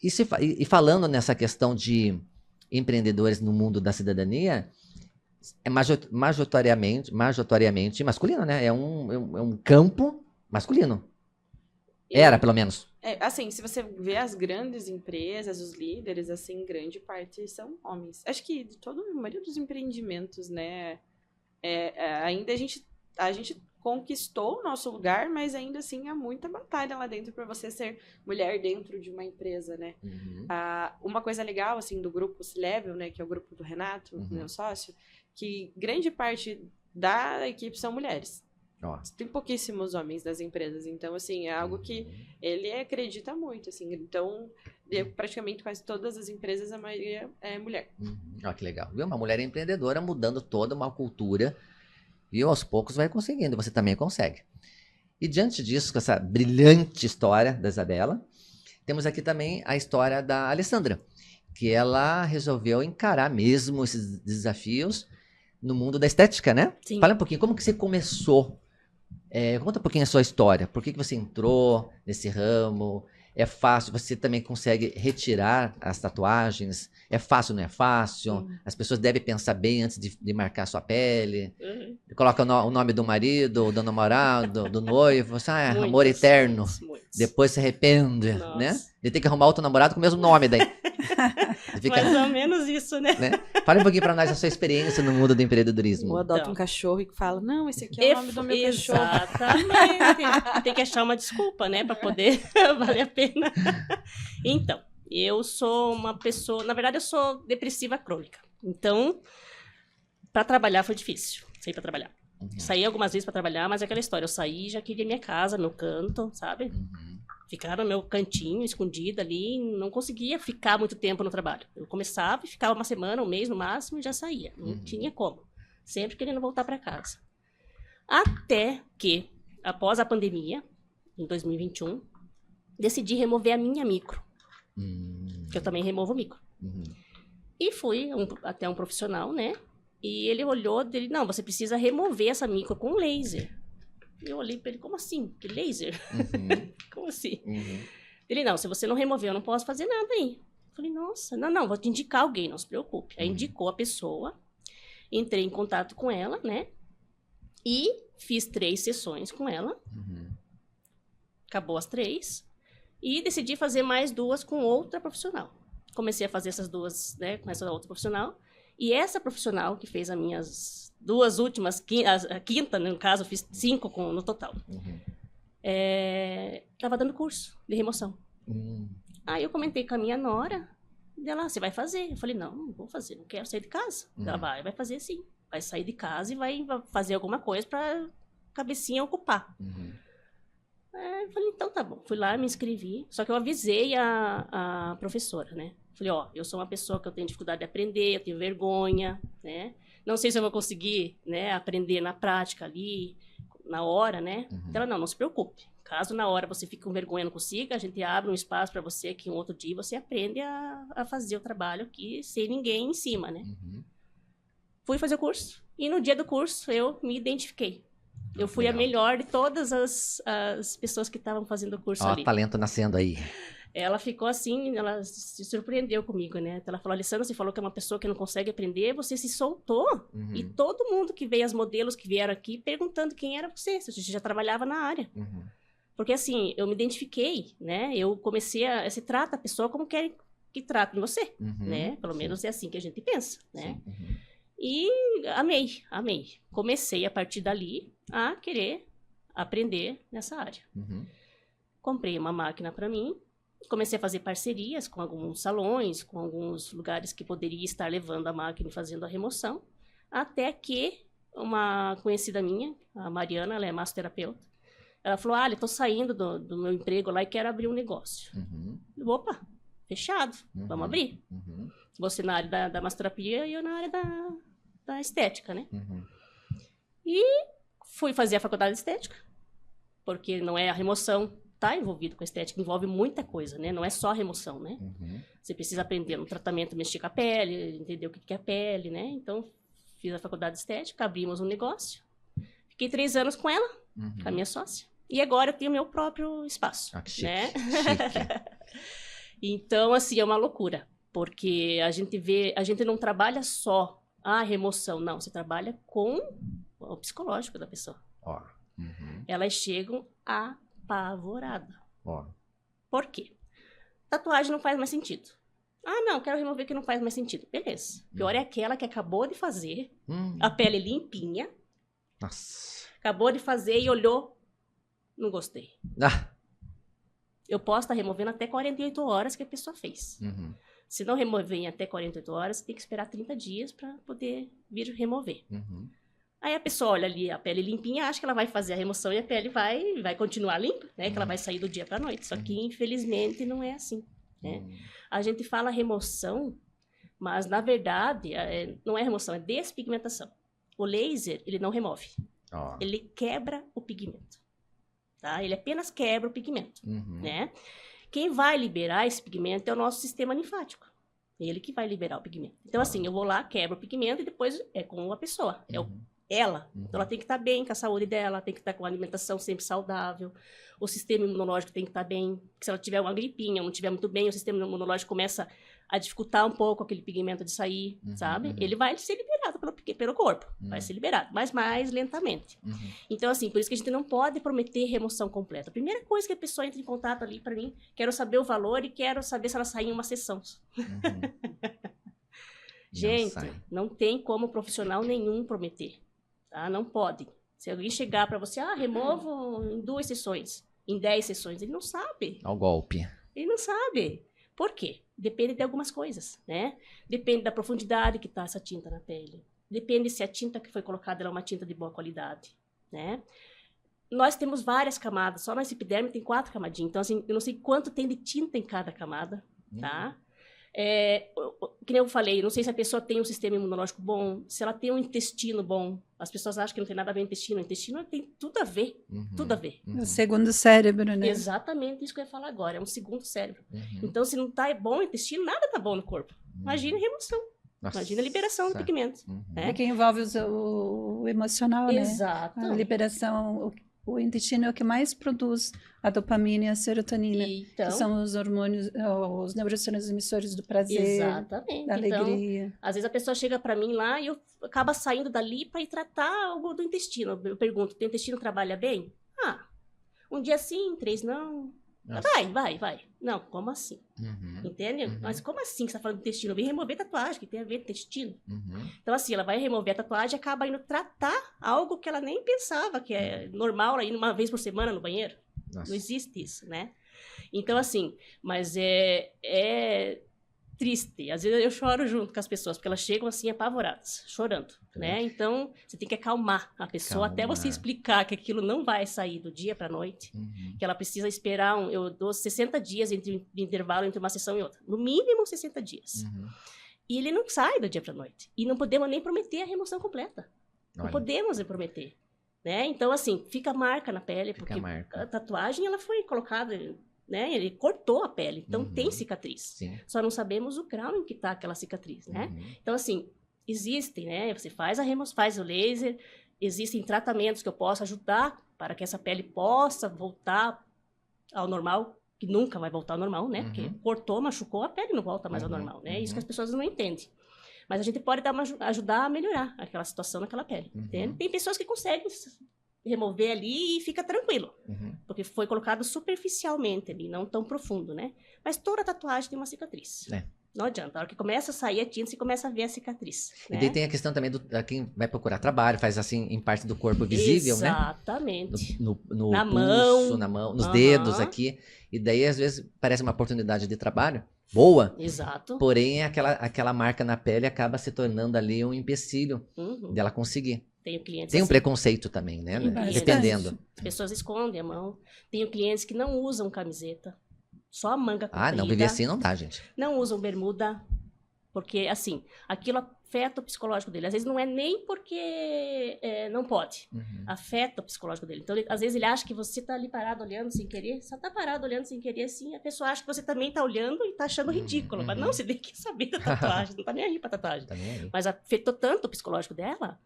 Speaker 1: E falando nessa questão de empreendedores no mundo da cidadania, é majoritariamente masculino, né? É um campo masculino. Era, pelo menos.
Speaker 2: Assim, se você vê as grandes empresas, os líderes, assim, grande parte são homens. Acho que de toda a maioria dos empreendimentos, né? Ainda a gente conquistou o nosso lugar, mas ainda assim há muita batalha lá dentro para você ser mulher dentro de uma empresa, né? Uma coisa legal, assim, do grupo C-Level, né? Que é o grupo do Renato, meu sócio, que grande parte da equipe são mulheres. Tem pouquíssimos homens das empresas, então, assim, é algo que ele acredita muito, assim. Então, praticamente quase todas as empresas, a maioria é mulher.
Speaker 1: Que legal. Viu? Uma mulher empreendedora mudando toda uma cultura. E aos poucos vai conseguindo, você também consegue. E diante disso, com essa brilhante história da Isabela, temos aqui também a história da Alessandra, que ela resolveu encarar mesmo esses desafios no mundo da estética, né?
Speaker 4: Sim.
Speaker 1: Fala um pouquinho, como que você começou? Conta um pouquinho a sua história. Por que você entrou nesse ramo? É fácil? Você também consegue retirar as tatuagens? É fácil, não é fácil? As pessoas devem pensar bem antes de marcar a sua pele. Coloca o nome do marido, do namorado, do noivo. Amor eterno.
Speaker 4: Muitos.
Speaker 1: Depois se arrepende, né? Ele tem que arrumar outro namorado com o mesmo nome daí.
Speaker 4: Fica, mais ou menos isso, né?
Speaker 1: Fala um pouquinho pra nós a sua experiência no mundo do empreendedorismo.
Speaker 2: Ou adota um cachorro e fala, não, esse aqui é o nome do meu cachorro.
Speaker 4: Exatamente. Tem que achar uma desculpa, né? Pra poder valer a pena. Então, eu sou uma pessoa... Na verdade, eu sou depressiva crônica. Então, pra trabalhar foi difícil. Sair pra trabalhar. Saí algumas vezes pra trabalhar, mas é aquela história. Eu saí, já queria minha casa, meu canto, sabe? Ficar no meu cantinho, escondida ali, não conseguia ficar muito tempo no trabalho. Eu começava e ficava uma semana, um mês no máximo e já saía. Não tinha como. Sempre querendo voltar para casa. Até que, após a pandemia, em 2021, decidi remover a minha micro. Que eu também removo micro. E fui até um profissional, né? E ele olhou dele, não, você precisa remover essa micro com laser. Eu olhei pra ele, como assim? Que laser? Como assim? Ele, não, se você não remover, eu não posso fazer nada aí. Eu falei, nossa, não, vou te indicar alguém, não se preocupe. Aí indicou a pessoa, entrei em contato com ela, né? E fiz 3 sessões com ela. Acabou as 3. E decidi fazer mais 2 com outra profissional. Comecei a fazer essas 2, né, com essa outra profissional. E essa profissional que fez as minhas 2 últimas, a quinta, no caso, eu fiz 5 no total. Tava dando curso de remoção. Aí eu comentei com a minha nora, dela, você vai fazer? Eu falei, não vou fazer, não quero sair de casa. Ela vai fazer sim. Vai sair de casa e vai fazer alguma coisa pra cabecinha ocupar. Eu falei, então tá bom. Fui lá, me inscrevi, só que eu avisei a professora, né? Falei, eu sou uma pessoa que eu tenho dificuldade de aprender, eu tenho vergonha, né? Não sei se eu vou conseguir, né, aprender na prática ali, na hora, né? Então ela, não se preocupe. Caso na hora você fique com vergonha e não consiga, a gente abre um espaço para você que um outro dia você aprende a fazer o trabalho aqui sem ninguém em cima, né? Fui fazer o curso e no dia do curso eu me identifiquei. Eu fui a melhor de todas as pessoas que estavam fazendo o curso ali.
Speaker 1: Ó, talento nascendo aí.
Speaker 4: Ela ficou assim, ela se surpreendeu comigo, né? Ela falou, Alessandra, você falou que é uma pessoa que não consegue aprender, você se soltou.
Speaker 1: Uhum.
Speaker 4: E todo mundo que veio, as modelos que vieram aqui, perguntando quem era você, se você já trabalhava na área.
Speaker 1: Uhum.
Speaker 4: Porque assim, eu me identifiquei, né? Eu comecei se trata a pessoa como quer que tratem você,
Speaker 1: Uhum.
Speaker 4: né? Pelo
Speaker 1: Sim.
Speaker 4: menos é assim que a gente pensa, né?
Speaker 1: Sim. Uhum.
Speaker 4: E amei. Comecei a partir dali a querer aprender nessa área.
Speaker 1: Uhum.
Speaker 4: Comprei uma máquina para mim, comecei a fazer parcerias com alguns salões, com alguns lugares que poderia estar levando a máquina e fazendo a remoção, até que uma conhecida minha, a Mariana, ela é massoterapeuta, ela falou, eu tô saindo do meu emprego lá e quero abrir um negócio.
Speaker 1: Uhum.
Speaker 4: Opa, fechado,
Speaker 1: Uhum.
Speaker 4: vamos abrir.
Speaker 1: Uhum.
Speaker 4: Você na área da massoterapia e eu na área da estética, né?
Speaker 1: Uhum.
Speaker 4: Fui fazer a faculdade de estética, porque não é a remoção, tá envolvido com a estética, envolve muita coisa, né? Não é só a remoção, né?
Speaker 1: Uhum.
Speaker 4: Você precisa aprender no tratamento, mexer com a pele, entender o que é a pele, né? Então, fiz a faculdade de estética, abrimos um negócio. Fiquei 3 anos com ela,
Speaker 1: Uhum.
Speaker 4: com a minha sócia. E agora eu tenho meu próprio espaço,
Speaker 1: Que chique.
Speaker 4: né?
Speaker 1: Chique.
Speaker 4: Então, assim, é uma loucura. Porque a gente não trabalha só a remoção, não. Você trabalha com o psicológico da pessoa.
Speaker 1: Ó. Uhum.
Speaker 4: Elas chegam apavoradas.
Speaker 1: Ó.
Speaker 4: Por quê? Tatuagem não faz mais sentido. Não, quero remover que não faz mais sentido. Beleza. Pior é aquela que acabou de fazer, a pele limpinha,
Speaker 1: Nossa.
Speaker 4: acabou de fazer e olhou, não gostei.
Speaker 1: Ah.
Speaker 4: Eu posso estar removendo até 48 horas que a pessoa fez.
Speaker 1: Uhum.
Speaker 4: Se não remover em até 48 horas, tem que esperar 30 dias para poder vir remover.
Speaker 1: Uhum.
Speaker 4: Aí a pessoa olha ali a pele limpinha, acha que ela vai fazer a remoção e a pele vai continuar limpa, né? Que ela vai sair do dia para noite. Só que, infelizmente, não é assim, né? A gente fala remoção, mas, na verdade, não é remoção, é despigmentação. O laser, ele não remove.
Speaker 1: Ó.
Speaker 4: Ele quebra o pigmento, tá? Ele apenas quebra o pigmento,
Speaker 1: Uhum.
Speaker 4: né? Quem vai liberar esse pigmento é o nosso sistema linfático. Ele que vai liberar o pigmento. Então, assim, eu vou lá, quebro o pigmento e depois é com a pessoa. É ela.
Speaker 1: Uhum.
Speaker 4: Então, ela tem que estar bem com a saúde dela, tem que estar com a alimentação sempre saudável. O sistema imunológico tem que estar bem. Porque se ela tiver uma gripinha, não estiver muito bem, o sistema imunológico começa a dificultar um pouco aquele pigmento de sair, sabe? Ele vai ser liberado pelo corpo. Vai ser liberado, mas mais lentamente.
Speaker 1: Uhum.
Speaker 4: Então, assim, por isso que a gente não pode prometer remoção completa. A primeira coisa que a pessoa entra em contato ali para mim, quero saber o valor e quero saber se ela sai em uma sessão.
Speaker 1: Uhum.
Speaker 4: Gente,
Speaker 1: sai.
Speaker 4: não tem como profissional nenhum prometer, tá? Não pode. Se alguém chegar para você, removo em 2 sessões, em 10 sessões, ele não sabe.
Speaker 1: Ao golpe.
Speaker 4: Ele não sabe. Por quê? Depende de algumas coisas, né? Depende da profundidade que tá essa tinta na pele. Depende se a tinta que foi colocada é uma tinta de boa qualidade, né? Nós temos várias camadas, só na epiderme tem 4 camadinhas. Então, assim, eu não sei quanto tem de tinta em cada camada, tá? Que nem eu falei, não sei se a pessoa tem um sistema imunológico bom, se ela tem um intestino bom. As pessoas acham que não tem nada a ver com o intestino. O intestino tem tudo a ver, tudo a ver.
Speaker 5: O segundo cérebro, né?
Speaker 4: Exatamente isso que eu ia falar agora, é um segundo cérebro.
Speaker 1: Uhum.
Speaker 4: Então, se não tá bom o intestino, nada tá bom no corpo. Imagina a remoção,
Speaker 1: Nossa.
Speaker 4: imagina a liberação do pigmento.
Speaker 1: Uhum.
Speaker 4: né?
Speaker 5: Porque envolve o emocional, né?
Speaker 4: Exato.
Speaker 5: A liberação, o intestino é o que mais produz a dopamina e a serotonina,
Speaker 4: Então,
Speaker 5: que são os hormônios, os neurotransmissores do prazer,
Speaker 4: exatamente.
Speaker 5: da
Speaker 4: Então,
Speaker 5: alegria.
Speaker 4: às vezes a pessoa chega para mim lá e eu acaba saindo dali para ir tratar algo do intestino. Eu pergunto, teu intestino trabalha bem? Um dia sim, 3 não.
Speaker 1: Nossa.
Speaker 4: Vai. Não, como assim?
Speaker 1: Uhum.
Speaker 4: Entende?
Speaker 1: Uhum.
Speaker 4: Mas como assim que você tá falando do intestino? Eu vim remover tatuagem, que tem a ver com intestino.
Speaker 1: Uhum.
Speaker 4: Então, assim, ela vai remover a tatuagem e acaba indo tratar algo que ela nem pensava que é normal, ela ir uma vez por semana no banheiro.
Speaker 1: Nossa.
Speaker 4: Não existe isso, né? Então, assim, mas é triste. Às vezes eu choro junto com as pessoas, porque elas chegam assim apavoradas, chorando, né? Então, você tem que acalmar a pessoa até você explicar que aquilo não vai sair do dia para noite, que ela precisa esperar, eu dou 60 dias de intervalo entre uma sessão e outra. No mínimo 60 dias. E ele não sai do dia para noite. E não podemos nem prometer a remoção completa. Não podemos prometer. Né? Então, assim, fica marca na pele, porque a tatuagem ela foi colocada, né? Ele cortou a pele, então tem cicatriz.
Speaker 1: Sim.
Speaker 4: Só não sabemos o grau em que está aquela cicatriz, né? Então, assim, existem, né? Você faz faz o laser, existem tratamentos que eu posso ajudar para que essa pele possa voltar ao normal, que nunca vai voltar ao normal, né?
Speaker 1: Uhum.
Speaker 4: Porque cortou, machucou, a pele não volta mais ao
Speaker 1: Uhum,
Speaker 4: normal, né? Isso que
Speaker 1: uhum.
Speaker 4: as pessoas não entendem. Mas a gente pode ajudar a melhorar aquela situação naquela pele,
Speaker 1: Uhum.
Speaker 4: entende? Tem pessoas que conseguem remover ali e fica tranquilo,
Speaker 1: Uhum.
Speaker 4: porque foi colocado superficialmente ali, não tão profundo, né? Mas toda tatuagem tem uma cicatriz.
Speaker 1: É.
Speaker 4: Não adianta, a hora que começa a sair a tinta, você começa a ver a cicatriz,
Speaker 1: E
Speaker 4: né?
Speaker 1: daí tem a questão também a quem vai procurar trabalho, faz assim em parte do corpo visível, né?
Speaker 4: Exatamente.
Speaker 1: No
Speaker 4: Na
Speaker 1: pulso,
Speaker 4: mão.
Speaker 1: na mão, nos
Speaker 4: Aham.
Speaker 1: dedos aqui. E daí, às vezes, parece uma oportunidade de trabalho boa,
Speaker 4: Exato.
Speaker 1: porém aquela marca na pele acaba se tornando ali um empecilho
Speaker 4: Uhum.
Speaker 1: dela conseguir.
Speaker 4: Tenho clientes
Speaker 1: Tem um
Speaker 4: assim.
Speaker 1: preconceito também, né?
Speaker 4: Tem
Speaker 5: bastante.
Speaker 1: Dependendo.
Speaker 4: As pessoas escondem a mão. Tenho clientes que não usam camiseta, só a manga comprida.
Speaker 1: Ah, não, viver assim não dá, gente.
Speaker 4: Não usam bermuda, porque, assim, aquilo afeta o psicológico dele. Às vezes não é nem porque não pode.
Speaker 1: Uhum.
Speaker 4: Afeta o psicológico dele. Então, às vezes ele acha que você tá ali parado olhando sem querer. Só tá parado olhando sem querer, assim. A pessoa acha que você também tá olhando e tá achando ridículo. Mas não, você tem que saber da tatuagem. Não tá nem aí pra tatuagem.
Speaker 1: Tá nem aí.
Speaker 4: Mas afetou tanto o psicológico dela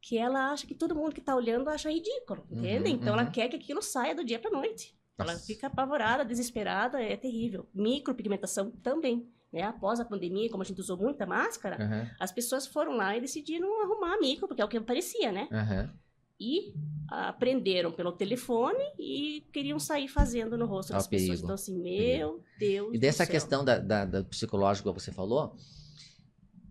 Speaker 4: que ela acha que todo mundo que tá olhando acha ridículo, entende?
Speaker 1: Uhum,
Speaker 4: Então ela
Speaker 1: uhum.
Speaker 4: quer que aquilo saia do dia pra noite. Ela
Speaker 1: Nossa.
Speaker 4: fica apavorada, desesperada, é terrível. Micropigmentação também, né? Após a pandemia, como a gente usou muita máscara,
Speaker 1: Aham,
Speaker 4: as pessoas foram lá e decidiram arrumar a micro, porque é o que parecia, né?
Speaker 1: aham.
Speaker 4: E aprenderam pelo telefone e queriam sair fazendo no rosto
Speaker 1: Ó,
Speaker 4: das
Speaker 1: o
Speaker 4: pessoas.
Speaker 1: perigo.
Speaker 4: Então, assim, meu Deus
Speaker 1: E dessa
Speaker 4: do céu.
Speaker 1: questão do psicológico que você falou,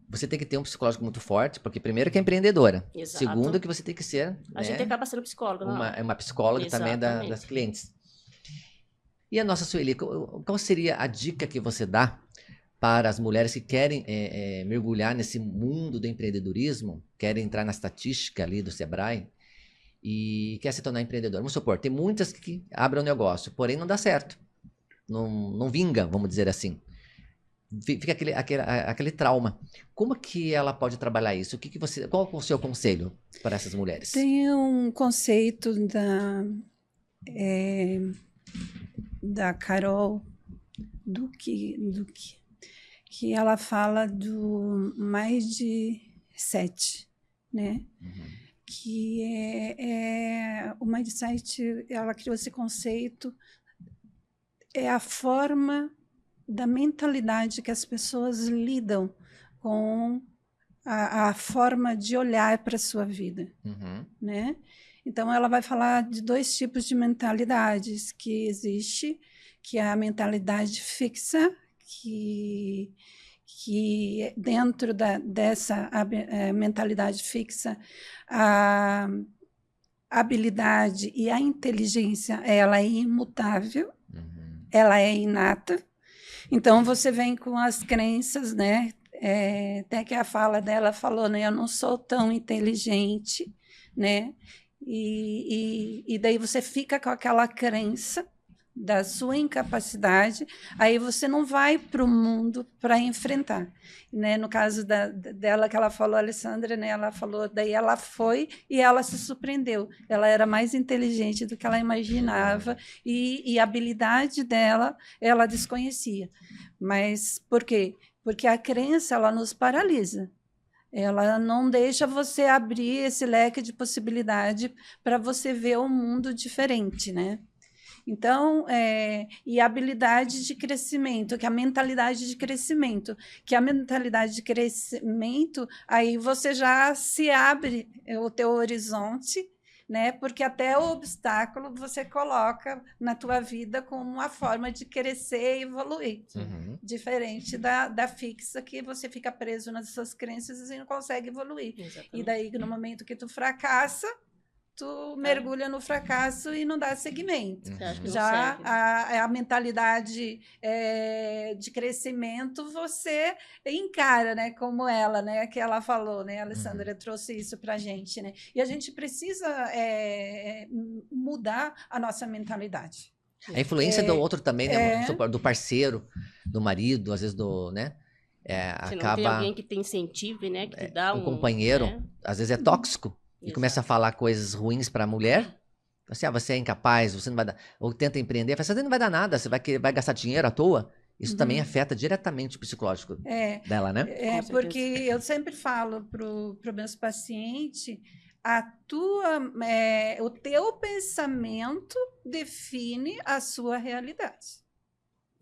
Speaker 1: você tem que ter um psicológico muito forte, porque primeiro que é empreendedora.
Speaker 4: Exato.
Speaker 1: Segundo que você tem que ser
Speaker 4: A gente acaba sendo psicóloga, não é?
Speaker 1: uma psicóloga também
Speaker 4: Exatamente.
Speaker 1: das clientes. E a nossa Sueli, qual seria a dica que você dá para as mulheres que querem mergulhar nesse mundo do empreendedorismo, querem entrar na estatística ali do Sebrae e quer se tornar empreendedora? Vamos supor, tem muitas que abrem um negócio, porém não dá certo. Não vinga, vamos dizer assim. Fica aquele trauma. Como que ela pode trabalhar isso? Qual é o seu conselho para essas mulheres?
Speaker 5: Tem um conceito da Carol Duque, que ela fala do mais de 7, né?
Speaker 1: Uhum.
Speaker 5: Que o mindset, ela criou esse conceito, é a forma da mentalidade que as pessoas lidam com a forma de olhar para a sua vida,
Speaker 1: Uhum.
Speaker 5: né? Então, ela vai falar de 2 tipos de mentalidades que existe, que é a mentalidade fixa, que dentro dessa mentalidade fixa, a habilidade e a inteligência, ela é imutável,
Speaker 1: Uhum.
Speaker 5: ela é inata. Então, você vem com as crenças, né? Até que a fala dela falou, né? Eu não sou tão inteligente, né? E daí você fica com aquela crença da sua incapacidade, aí você não vai para o mundo para enfrentar, né? No caso dela que ela falou, a Alessandra, né? Ela falou, daí ela foi e ela se surpreendeu, ela era mais inteligente do que ela imaginava e a habilidade dela, ela desconhecia. Mas por quê? Porque a crença, ela nos paralisa. Ela não deixa você abrir esse leque de possibilidade para você ver um mundo diferente, né? Então, e a habilidade de crescimento, que é a mentalidade de crescimento, que a mentalidade de crescimento, aí você já se abre o teu horizonte, né? Porque até o obstáculo você coloca na tua vida como uma forma de crescer e evoluir.
Speaker 1: Uhum.
Speaker 5: Diferente da fixa, que você fica preso nas suas crenças e não consegue evoluir.
Speaker 4: Exatamente.
Speaker 5: E daí, no momento que tu fracassa, tu mergulha no fracasso e não dá seguimento.
Speaker 1: Uhum.
Speaker 4: Você acha que não
Speaker 5: Já
Speaker 4: serve.
Speaker 5: a mentalidade de crescimento, você encara, né? Como ela, né? Que ela falou, né? A Alessandra trouxe isso pra gente, né? E a gente precisa mudar a nossa mentalidade.
Speaker 1: A influência do outro também, né?
Speaker 5: é.
Speaker 1: Do parceiro, do marido, às vezes né?
Speaker 4: Se não tem
Speaker 1: Acaba
Speaker 4: alguém que te incentive, né? Que te dá
Speaker 1: um companheiro,
Speaker 4: né?
Speaker 1: às vezes é tóxico, e
Speaker 4: Exato.
Speaker 1: começa a falar coisas ruins para a mulher. Assim, você é incapaz, você não vai dar. Ou tenta empreender, fala, você não vai dar nada, você vai gastar dinheiro à toa. Isso também afeta diretamente o psicológico dela, né?
Speaker 4: Com
Speaker 5: Porque
Speaker 4: certeza.
Speaker 5: eu sempre falo para os meus pacientes, o teu pensamento define a sua realidade.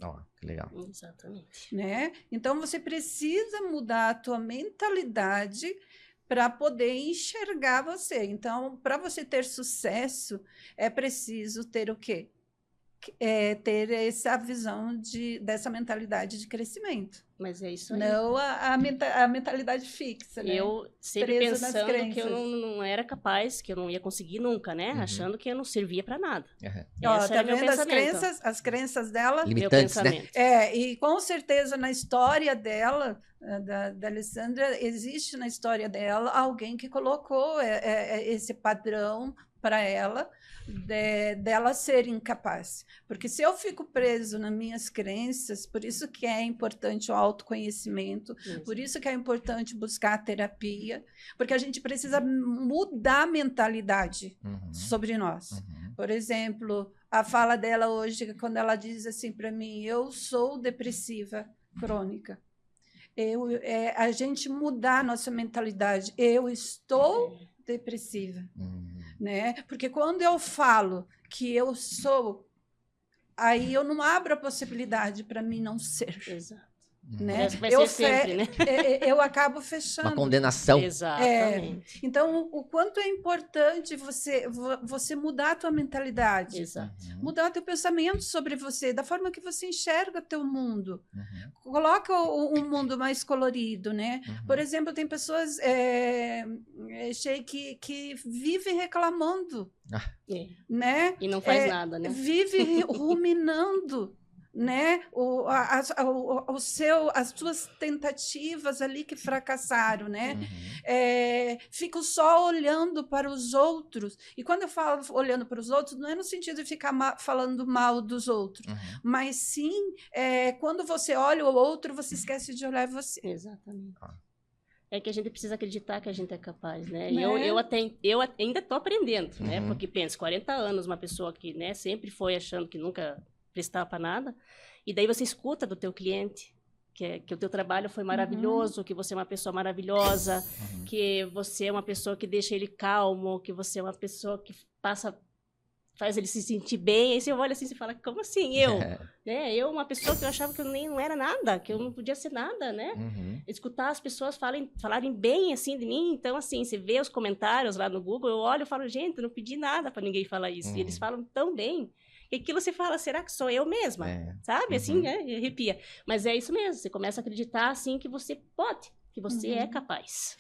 Speaker 1: Ó, que legal.
Speaker 4: Exatamente.
Speaker 5: né? Então você precisa mudar a tua mentalidade para poder enxergar você. Então, para você ter sucesso, é preciso ter o quê? Ter essa visão dessa mentalidade de crescimento.
Speaker 4: Mas é isso aí.
Speaker 5: Não a mentalidade fixa, né?
Speaker 4: Eu sempre
Speaker 5: Presa nas
Speaker 4: pensando que eu
Speaker 5: crenças.
Speaker 4: não era capaz, que eu não ia conseguir nunca, né?
Speaker 1: Uhum.
Speaker 4: Achando que eu não servia para nada.
Speaker 1: Aham.
Speaker 5: Ó,
Speaker 4: Esse
Speaker 5: tá
Speaker 4: era meu
Speaker 5: vendo
Speaker 4: pensamento.
Speaker 5: as crenças dela?
Speaker 4: Meu
Speaker 1: Limitantes, né?
Speaker 4: pensamento.
Speaker 5: E com certeza na história dela, da Alessandra, existe na história dela alguém que colocou esse padrão para ela, dela ser incapaz. Porque se eu fico preso nas minhas crenças, por isso que é importante o autoconhecimento,
Speaker 4: Isso.
Speaker 5: por isso que é importante buscar a terapia, porque a gente precisa mudar a mentalidade
Speaker 1: Uhum.
Speaker 5: sobre nós.
Speaker 1: Uhum.
Speaker 5: Por exemplo, a fala dela hoje, quando ela diz assim para mim, eu sou depressiva crônica. A gente mudar a nossa mentalidade. Eu estou depressiva,
Speaker 1: Uhum.
Speaker 5: né? Porque quando eu falo que eu sou, aí eu não abro a possibilidade para mim não ser,
Speaker 4: Exato.
Speaker 5: né?
Speaker 4: Parece que vai ser sempre, né?
Speaker 5: Eu acabo
Speaker 1: Uma
Speaker 5: fechando.
Speaker 1: condenação.
Speaker 4: Exatamente.
Speaker 5: Então, o quanto é importante você mudar a tua mentalidade,
Speaker 4: Exato.
Speaker 1: Uhum.
Speaker 5: mudar o teu pensamento sobre você, da forma que você enxerga teu mundo.
Speaker 1: Uhum.
Speaker 5: Coloca um mundo mais colorido, né?
Speaker 1: Uhum.
Speaker 5: Por exemplo, tem pessoas que vivem reclamando,
Speaker 4: É.
Speaker 5: né?
Speaker 4: E não faz nada, né?
Speaker 5: Vive ruminando, né? As suas tentativas ali que fracassaram, né?
Speaker 1: Uhum.
Speaker 5: Fico só olhando para os outros. E quando eu falo olhando para os outros, não é no sentido de ficar falando mal dos outros,
Speaker 1: Uhum.
Speaker 5: mas sim quando você olha o outro, você esquece de olhar você.
Speaker 4: Exatamente.
Speaker 1: Ah.
Speaker 4: É que a gente precisa acreditar que a gente é capaz, né?
Speaker 5: Né?
Speaker 4: Eu ainda estou aprendendo, né?
Speaker 1: Uhum.
Speaker 4: Porque penso, 40 anos, uma pessoa que, né, sempre foi achando que nunca prestava para nada, e daí você escuta do teu cliente que o teu trabalho foi maravilhoso, que você é uma pessoa maravilhosa,
Speaker 1: Uhum.
Speaker 4: que você é uma pessoa que deixa ele calmo, que você é uma pessoa que faz ele se sentir bem. Aí você olha assim e fala, como assim eu? Né? Eu, uma pessoa que eu achava que eu nem não era nada, que eu não podia ser nada, né?
Speaker 1: Uhum.
Speaker 4: Escutar as pessoas falarem bem assim de mim. Então, assim, você vê os comentários lá no Google, eu olho e falo, gente, eu não pedi nada para ninguém falar isso. E eles falam tão bem. E aquilo você fala, será que sou eu mesma? Sabe? Assim,
Speaker 1: Uhum.
Speaker 4: né? Arrepia. Mas é isso mesmo, você começa a acreditar, assim, que você pode, que você é capaz.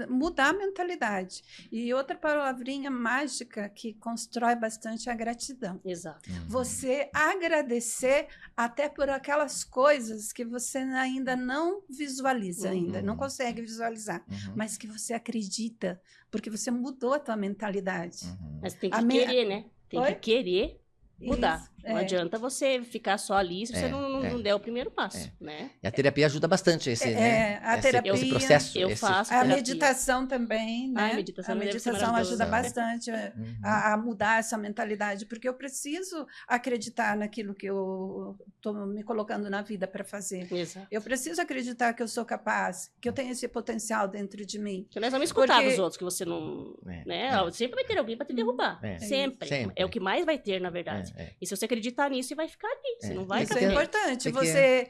Speaker 5: Mudar a mentalidade. E outra palavrinha mágica que constrói bastante é a gratidão.
Speaker 4: Exato.
Speaker 1: Uhum.
Speaker 5: Você agradecer até por aquelas coisas que você ainda não visualiza, não consegue visualizar,
Speaker 1: Uhum.
Speaker 5: mas que você acredita, porque você mudou a tua mentalidade.
Speaker 1: Uhum.
Speaker 4: Mas tem que querer, né? Tem
Speaker 5: Oi?
Speaker 4: que querer mudar.
Speaker 5: Isso,
Speaker 4: Não adianta você ficar só ali se você não der o primeiro passo, né?
Speaker 1: E a terapia ajuda bastante né?
Speaker 5: A terapia,
Speaker 1: esse processo.
Speaker 4: eu faço
Speaker 5: a
Speaker 4: terapia.
Speaker 5: meditação também, né?
Speaker 4: A meditação deve ser
Speaker 5: meditação ajuda
Speaker 4: maravilhosa.
Speaker 5: bastante
Speaker 1: Uhum.
Speaker 5: a mudar essa mentalidade, porque eu preciso acreditar naquilo que eu estou me colocando na vida para fazer.
Speaker 4: Exato.
Speaker 5: Eu preciso acreditar que eu sou capaz, que eu tenho esse potencial dentro de mim.
Speaker 4: Porque nós vamos escutar
Speaker 5: Porque-
Speaker 4: dos outros que você não... né? Sempre vai ter alguém para te derrubar.
Speaker 1: É.
Speaker 4: Sempre.
Speaker 1: Sempre.
Speaker 4: É o que mais vai ter, na verdade. E se você acreditar nisso, você vai ficar ali. Você não vai
Speaker 5: Isso
Speaker 4: pra
Speaker 5: é
Speaker 4: frente.
Speaker 5: importante,
Speaker 1: Porque-
Speaker 5: você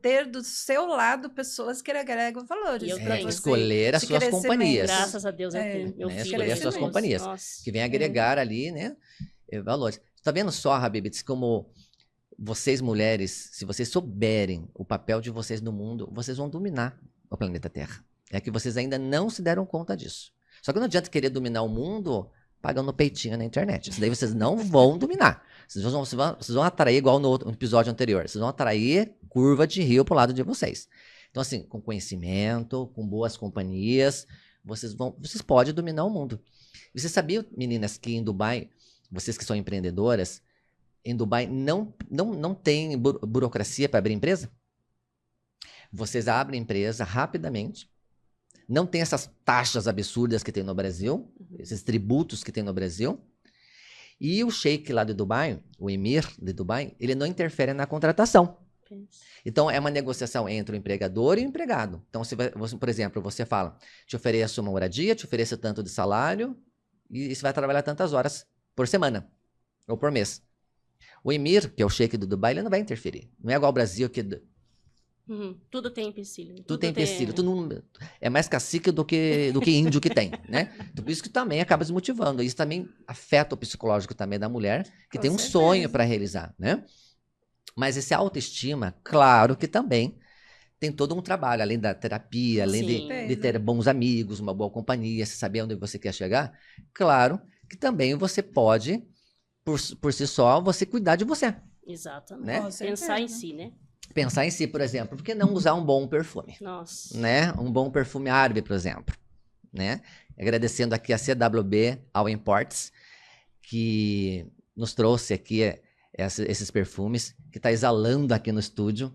Speaker 5: ter do seu lado pessoas que agregam valores.
Speaker 4: E eu
Speaker 5: pra
Speaker 4: tenho.
Speaker 5: você,
Speaker 1: Escolher as
Speaker 5: de
Speaker 1: suas
Speaker 5: crescimento.
Speaker 1: companhias.
Speaker 4: Graças a Deus eu
Speaker 5: É.
Speaker 4: tenho. Meu
Speaker 1: Né?
Speaker 4: filho
Speaker 1: Escolher as suas
Speaker 4: maravilhoso.
Speaker 1: companhias.
Speaker 4: Nossa.
Speaker 1: Que vem agregar ali, né? Valores. Tá vendo só, Habibits, como vocês mulheres, se vocês souberem o papel de vocês no mundo, vocês vão dominar o planeta Terra. É que vocês ainda não se deram conta disso. Só que não adianta querer dominar o mundo pagando peitinho na internet. Isso daí vocês não vão dominar. Vocês vão atrair, igual no episódio anterior, vocês vão atrair curva de rio pro lado de vocês. Então, assim, com conhecimento, com boas companhias, vocês podem dominar o mundo. Você sabia, meninas, que em Dubai, vocês que são empreendedoras, em Dubai não tem burocracia para abrir empresa? Vocês abrem empresa rapidamente. Não tem essas taxas absurdas que tem no Brasil, esses tributos que tem no Brasil. E o sheik lá de Dubai, o emir de Dubai, ele não interfere na contratação. Então, é uma negociação entre o empregador e o empregado. Então, por exemplo, você fala, te ofereço uma moradia, te ofereço tanto de salário e você vai trabalhar tantas horas por semana ou por mês. O Emir, que é o sheik do Dubai, ele não vai interferir. Não é igual ao Brasil, que
Speaker 4: Tudo tem empecilho.
Speaker 1: tudo tem empecilho. É mais cacique do que índio que tem, né? Então, por isso que também acaba desmotivando. Isso também afeta o psicológico também da mulher, que
Speaker 5: Com
Speaker 1: tem um
Speaker 5: certeza.
Speaker 1: sonho para realizar, né? Mas esse autoestima, claro que também tem todo um trabalho, além da terapia, além
Speaker 4: Sim.
Speaker 1: de ter bons amigos, uma boa companhia, você saber onde você quer chegar. Claro que também você pode, por si só, você cuidar de você.
Speaker 4: Exatamente.
Speaker 1: Né?
Speaker 5: Com
Speaker 4: Pensar em
Speaker 5: certeza.
Speaker 4: si, né?
Speaker 1: Pensar em si, por exemplo, por que não usar um bom perfume?
Speaker 4: Nossa.
Speaker 1: Né? Um bom perfume árabe, por exemplo, né? Agradecendo aqui a CWB All Imports, que nos trouxe aqui esses perfumes, que está exalando aqui no estúdio,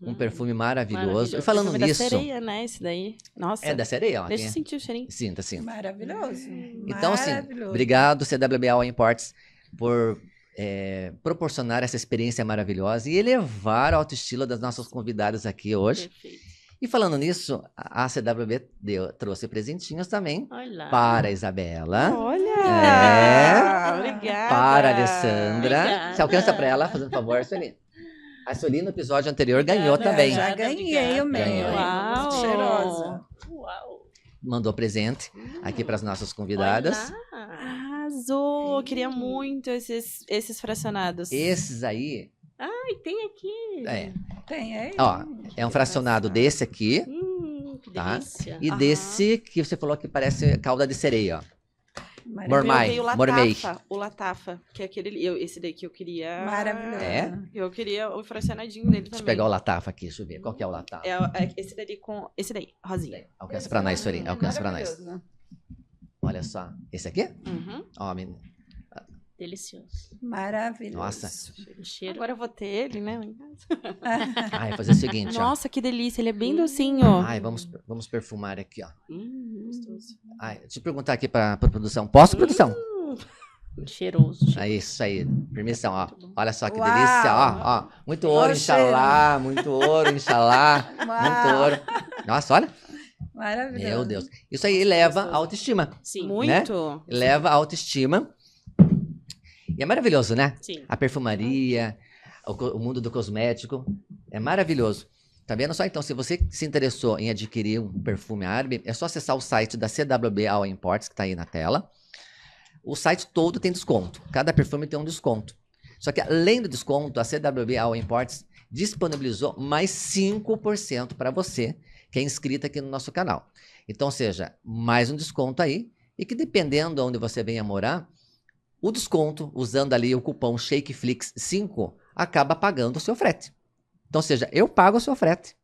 Speaker 1: um perfume maravilhoso.
Speaker 4: Maravilhoso.
Speaker 1: E falando
Speaker 2: Perfume
Speaker 1: nisso,
Speaker 2: da sereia, né? Esse daí. Nossa.
Speaker 1: é da sereia, ó.
Speaker 2: Deixa
Speaker 1: aqui.
Speaker 2: eu sentir o cheirinho.
Speaker 1: Sinta.
Speaker 5: Maravilhoso.
Speaker 1: Então, assim,
Speaker 5: Maravilhoso.
Speaker 1: obrigado, CWB All Imports, por proporcionar essa experiência maravilhosa e elevar a autoestima das nossas convidadas aqui hoje.
Speaker 4: Perfeito.
Speaker 1: E falando nisso, a CWB trouxe presentinhos também
Speaker 4: Olha lá.
Speaker 1: para a Isabela,
Speaker 2: Olha! Obrigada!
Speaker 1: para a Alessandra.
Speaker 4: Obrigada.
Speaker 1: Você alcança para ela, fazendo favor, Sueli? A Sueli, no episódio anterior,
Speaker 4: Obrigada,
Speaker 1: ganhou também.
Speaker 5: Já
Speaker 4: Obrigada,
Speaker 5: ganhei o meu.
Speaker 1: Ganhou.
Speaker 2: Uau!
Speaker 5: Muito cheirosa.
Speaker 4: Uau.
Speaker 1: Mandou presente aqui para as nossas convidadas.
Speaker 4: Olha lá.
Speaker 2: Arrasou! Eu queria muito esses fracionados.
Speaker 1: Esses aí,
Speaker 4: Ai, tem aqui.
Speaker 5: Tem aí.
Speaker 1: ó, é um fracionado desse aqui
Speaker 4: Que
Speaker 1: Tá.
Speaker 4: delícia.
Speaker 1: e
Speaker 2: Aham.
Speaker 1: desse que você falou que parece calda de sereia, ó.
Speaker 5: Maravilhoso.
Speaker 1: Mormai.
Speaker 2: Eu veio o
Speaker 1: Mormei.
Speaker 2: Latafa. O Latafa, que é aquele. Esse daí que eu queria.
Speaker 5: Maravilhoso.
Speaker 1: É?
Speaker 2: Eu queria o fracionadinho dele
Speaker 1: Deixa eu
Speaker 2: também.
Speaker 1: pegar o Latafa aqui, deixa eu ver. Qual que é o Latafa?
Speaker 2: É esse daí com. Esse daí, rosinha.
Speaker 1: Alcança pra nós, Sueli. Alcança pra nós.
Speaker 5: Maravilhoso.
Speaker 1: Olha só. Esse aqui?
Speaker 2: Uhum.
Speaker 1: Ó, menino.
Speaker 4: Delicioso.
Speaker 5: Maravilhoso.
Speaker 1: Nossa.
Speaker 4: O cheiro.
Speaker 2: Agora eu vou ter ele, né?
Speaker 1: Ai, vou fazer o seguinte, ó.
Speaker 2: Nossa, que delícia. Ele é bem docinho.
Speaker 1: Ai, vamos perfumar aqui, ó.
Speaker 4: Gostoso.
Speaker 1: Ai, deixa eu perguntar aqui pra produção. Posso, produção?
Speaker 4: Cheiroso.
Speaker 1: É isso aí. Permissão, ó. Olha só que
Speaker 5: Uau.
Speaker 1: delícia, ó. Muito ouro,
Speaker 5: Ó,
Speaker 1: inxalá. Muito ouro, inxalá. Muito
Speaker 5: Uau.
Speaker 1: ouro. Nossa, olha.
Speaker 5: Maravilhoso.
Speaker 1: Meu Deus. Isso aí eleva a autoestima.
Speaker 4: Sim.
Speaker 2: Muito.
Speaker 1: Eleva a autoestima. E é maravilhoso, né?
Speaker 4: Sim.
Speaker 1: A perfumaria, o mundo do cosmético. É maravilhoso. Tá vendo só? Então, se você se interessou em adquirir um perfume árabe, é só acessar o site da CWB All Imports, que tá aí na tela. O site todo tem desconto. Cada perfume tem um desconto. Só que, além do desconto, a CWB All Imports disponibilizou mais 5% para você, que é inscrita aqui no nosso canal. Então, ou seja, mais um desconto aí. E que, dependendo de onde você venha morar, o desconto, usando ali o cupom ShakeFlix5, acaba pagando o seu frete. Então, ou seja, eu pago o seu frete,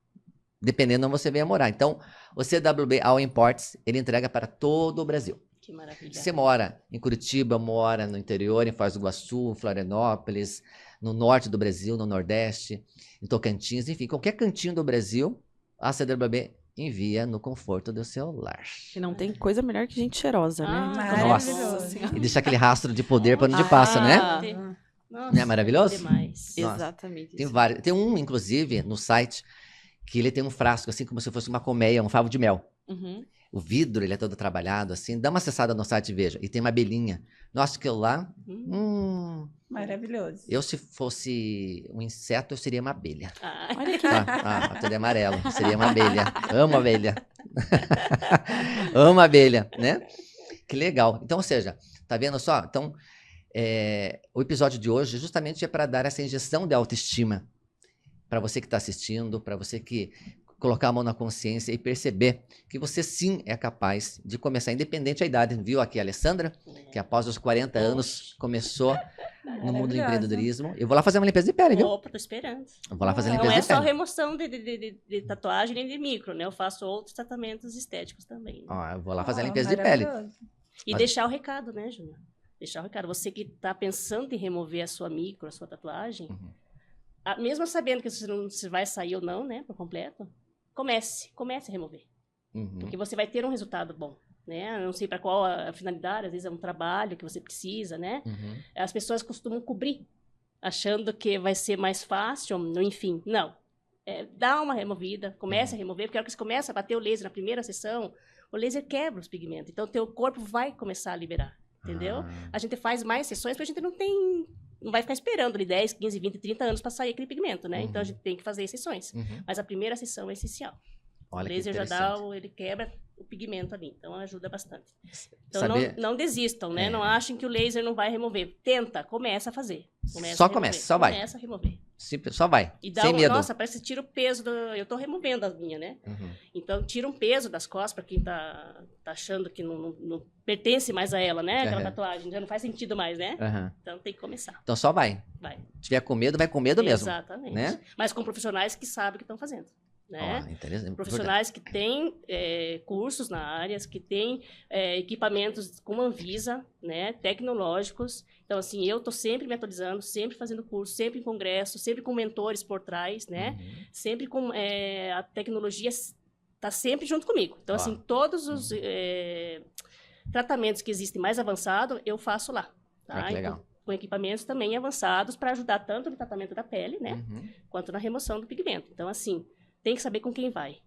Speaker 1: dependendo de onde você venha morar. Então, o CWB All Imports, ele entrega para todo o Brasil.
Speaker 4: Que maravilha.
Speaker 1: Você mora em Curitiba, mora no interior, em Foz do Iguaçu, Florianópolis, no norte do Brasil, no nordeste, em Tocantins, enfim, qualquer cantinho do Brasil, a CWB envia no conforto do seu lar.
Speaker 2: Que não tem coisa melhor que gente cheirosa, né?
Speaker 5: Maravilhoso.
Speaker 1: E deixa aquele rastro de poder para onde passa, né?
Speaker 4: Nossa,
Speaker 1: Não é maravilhoso?
Speaker 4: Demais.
Speaker 1: Nossa.
Speaker 2: Exatamente.
Speaker 1: Tem
Speaker 2: isso.
Speaker 1: vários. Tem um, inclusive, no site, que ele tem um frasco, assim, como se fosse uma colmeia, um favo de mel.
Speaker 2: Uhum.
Speaker 1: O vidro, ele é todo trabalhado, assim. Dá uma acessada no site e veja. E tem uma abelhinha. Nossa, aquilo lá...
Speaker 5: Maravilhoso.
Speaker 1: Eu, se fosse um inseto, eu seria uma abelha.
Speaker 4: Ah,
Speaker 2: Olha aqui.
Speaker 1: Tudo é amarelo. Seria uma abelha. Amo abelha. Amo abelha, né? Que legal. Então, ou seja, tá vendo só? Então, o episódio de hoje justamente é para dar essa injeção de autoestima para você que está assistindo, para você que colocar a mão na consciência e perceber que você sim é capaz de começar, independente da idade. Viu aqui a Alessandra, que após os 40 anos começou no mundo do
Speaker 5: Maravilhosa.
Speaker 1: empreendedorismo. Eu vou lá fazer uma limpeza de pele, viu?
Speaker 4: Opa, tô esperando.
Speaker 1: Eu vou lá fazer a
Speaker 4: Não
Speaker 1: limpeza
Speaker 4: é
Speaker 1: de
Speaker 4: só
Speaker 1: pele.
Speaker 4: remoção de tatuagem nem de micro, né? Eu faço outros tratamentos estéticos também. Né?
Speaker 1: Ó, eu vou lá fazer a
Speaker 5: Ah,
Speaker 1: limpeza de pele.
Speaker 5: maravilhoso.
Speaker 4: E
Speaker 1: Mas-
Speaker 4: deixar o recado, né, Júnior? Deixar o recado. Você que tá pensando em remover a sua micro, a sua tatuagem,
Speaker 1: Uhum.
Speaker 4: mesmo sabendo que você não se vai sair ou não, né, por completo, comece a remover.
Speaker 1: Uhum.
Speaker 4: Porque você vai ter um resultado bom, né? Eu não sei para qual a finalidade, às vezes é um trabalho que você precisa, né?
Speaker 1: Uhum.
Speaker 4: As pessoas costumam cobrir, achando que vai ser mais fácil, enfim. Não. Dá uma removida, comece a remover, porque a hora que você começa a bater o laser na primeira sessão, o laser quebra os pigmentos. Então, o teu corpo vai começar a liberar, entendeu?
Speaker 1: Ah.
Speaker 4: A gente faz mais sessões porque a gente não tem não vai ficar esperando ali 10, 15, 20, 30 anos para sair aquele pigmento, né?
Speaker 1: Uhum.
Speaker 4: Então a gente tem que fazer exceções.
Speaker 1: Uhum.
Speaker 4: Mas a primeira sessão é essencial.
Speaker 1: Olha
Speaker 4: O
Speaker 1: que
Speaker 4: laser já
Speaker 1: interessante.
Speaker 4: ele quebra o pigmento ali, então ajuda bastante. Então
Speaker 1: Saber-
Speaker 4: não desistam, né?
Speaker 1: É.
Speaker 4: Não achem que o laser não vai remover. Tenta, começa a fazer.
Speaker 1: Só
Speaker 4: a remover,
Speaker 1: começa, só vai.
Speaker 4: Começa a remover.
Speaker 1: Só vai,
Speaker 4: E dá
Speaker 1: sem medo.
Speaker 4: Nossa, parece que tira o peso do... Eu tô removendo a minha, né?
Speaker 1: Uhum.
Speaker 4: Então tira um peso das costas pra quem tá achando que não pertence mais a ela, né? Aquela
Speaker 1: Aham.
Speaker 4: tatuagem, já não faz sentido mais, né?
Speaker 1: Aham.
Speaker 4: Então tem que começar.
Speaker 1: Então só vai.
Speaker 4: Vai.
Speaker 1: Se tiver com medo, vai com medo mesmo.
Speaker 4: Exatamente.
Speaker 1: né?
Speaker 4: Mas com profissionais que sabem o que estão fazendo, né?
Speaker 1: Ó, interessante.
Speaker 4: Profissionais que têm cursos na área, que têm equipamentos com Anvisa, né, tecnológicos. Então, assim, eu estou sempre me atualizando, sempre fazendo curso, sempre em congresso, sempre com mentores por trás, né?
Speaker 1: Uhum.
Speaker 4: Sempre com a tecnologia está sempre junto comigo. Então,
Speaker 1: Ó.
Speaker 4: assim, todos os tratamentos que existem mais avançados, eu faço lá. Tá?
Speaker 1: Ah, que legal.
Speaker 4: Com equipamentos também avançados para ajudar tanto no tratamento da pele, né?
Speaker 1: Uhum.
Speaker 4: Quanto na remoção do pigmento. Então, assim, tem que saber com quem vai.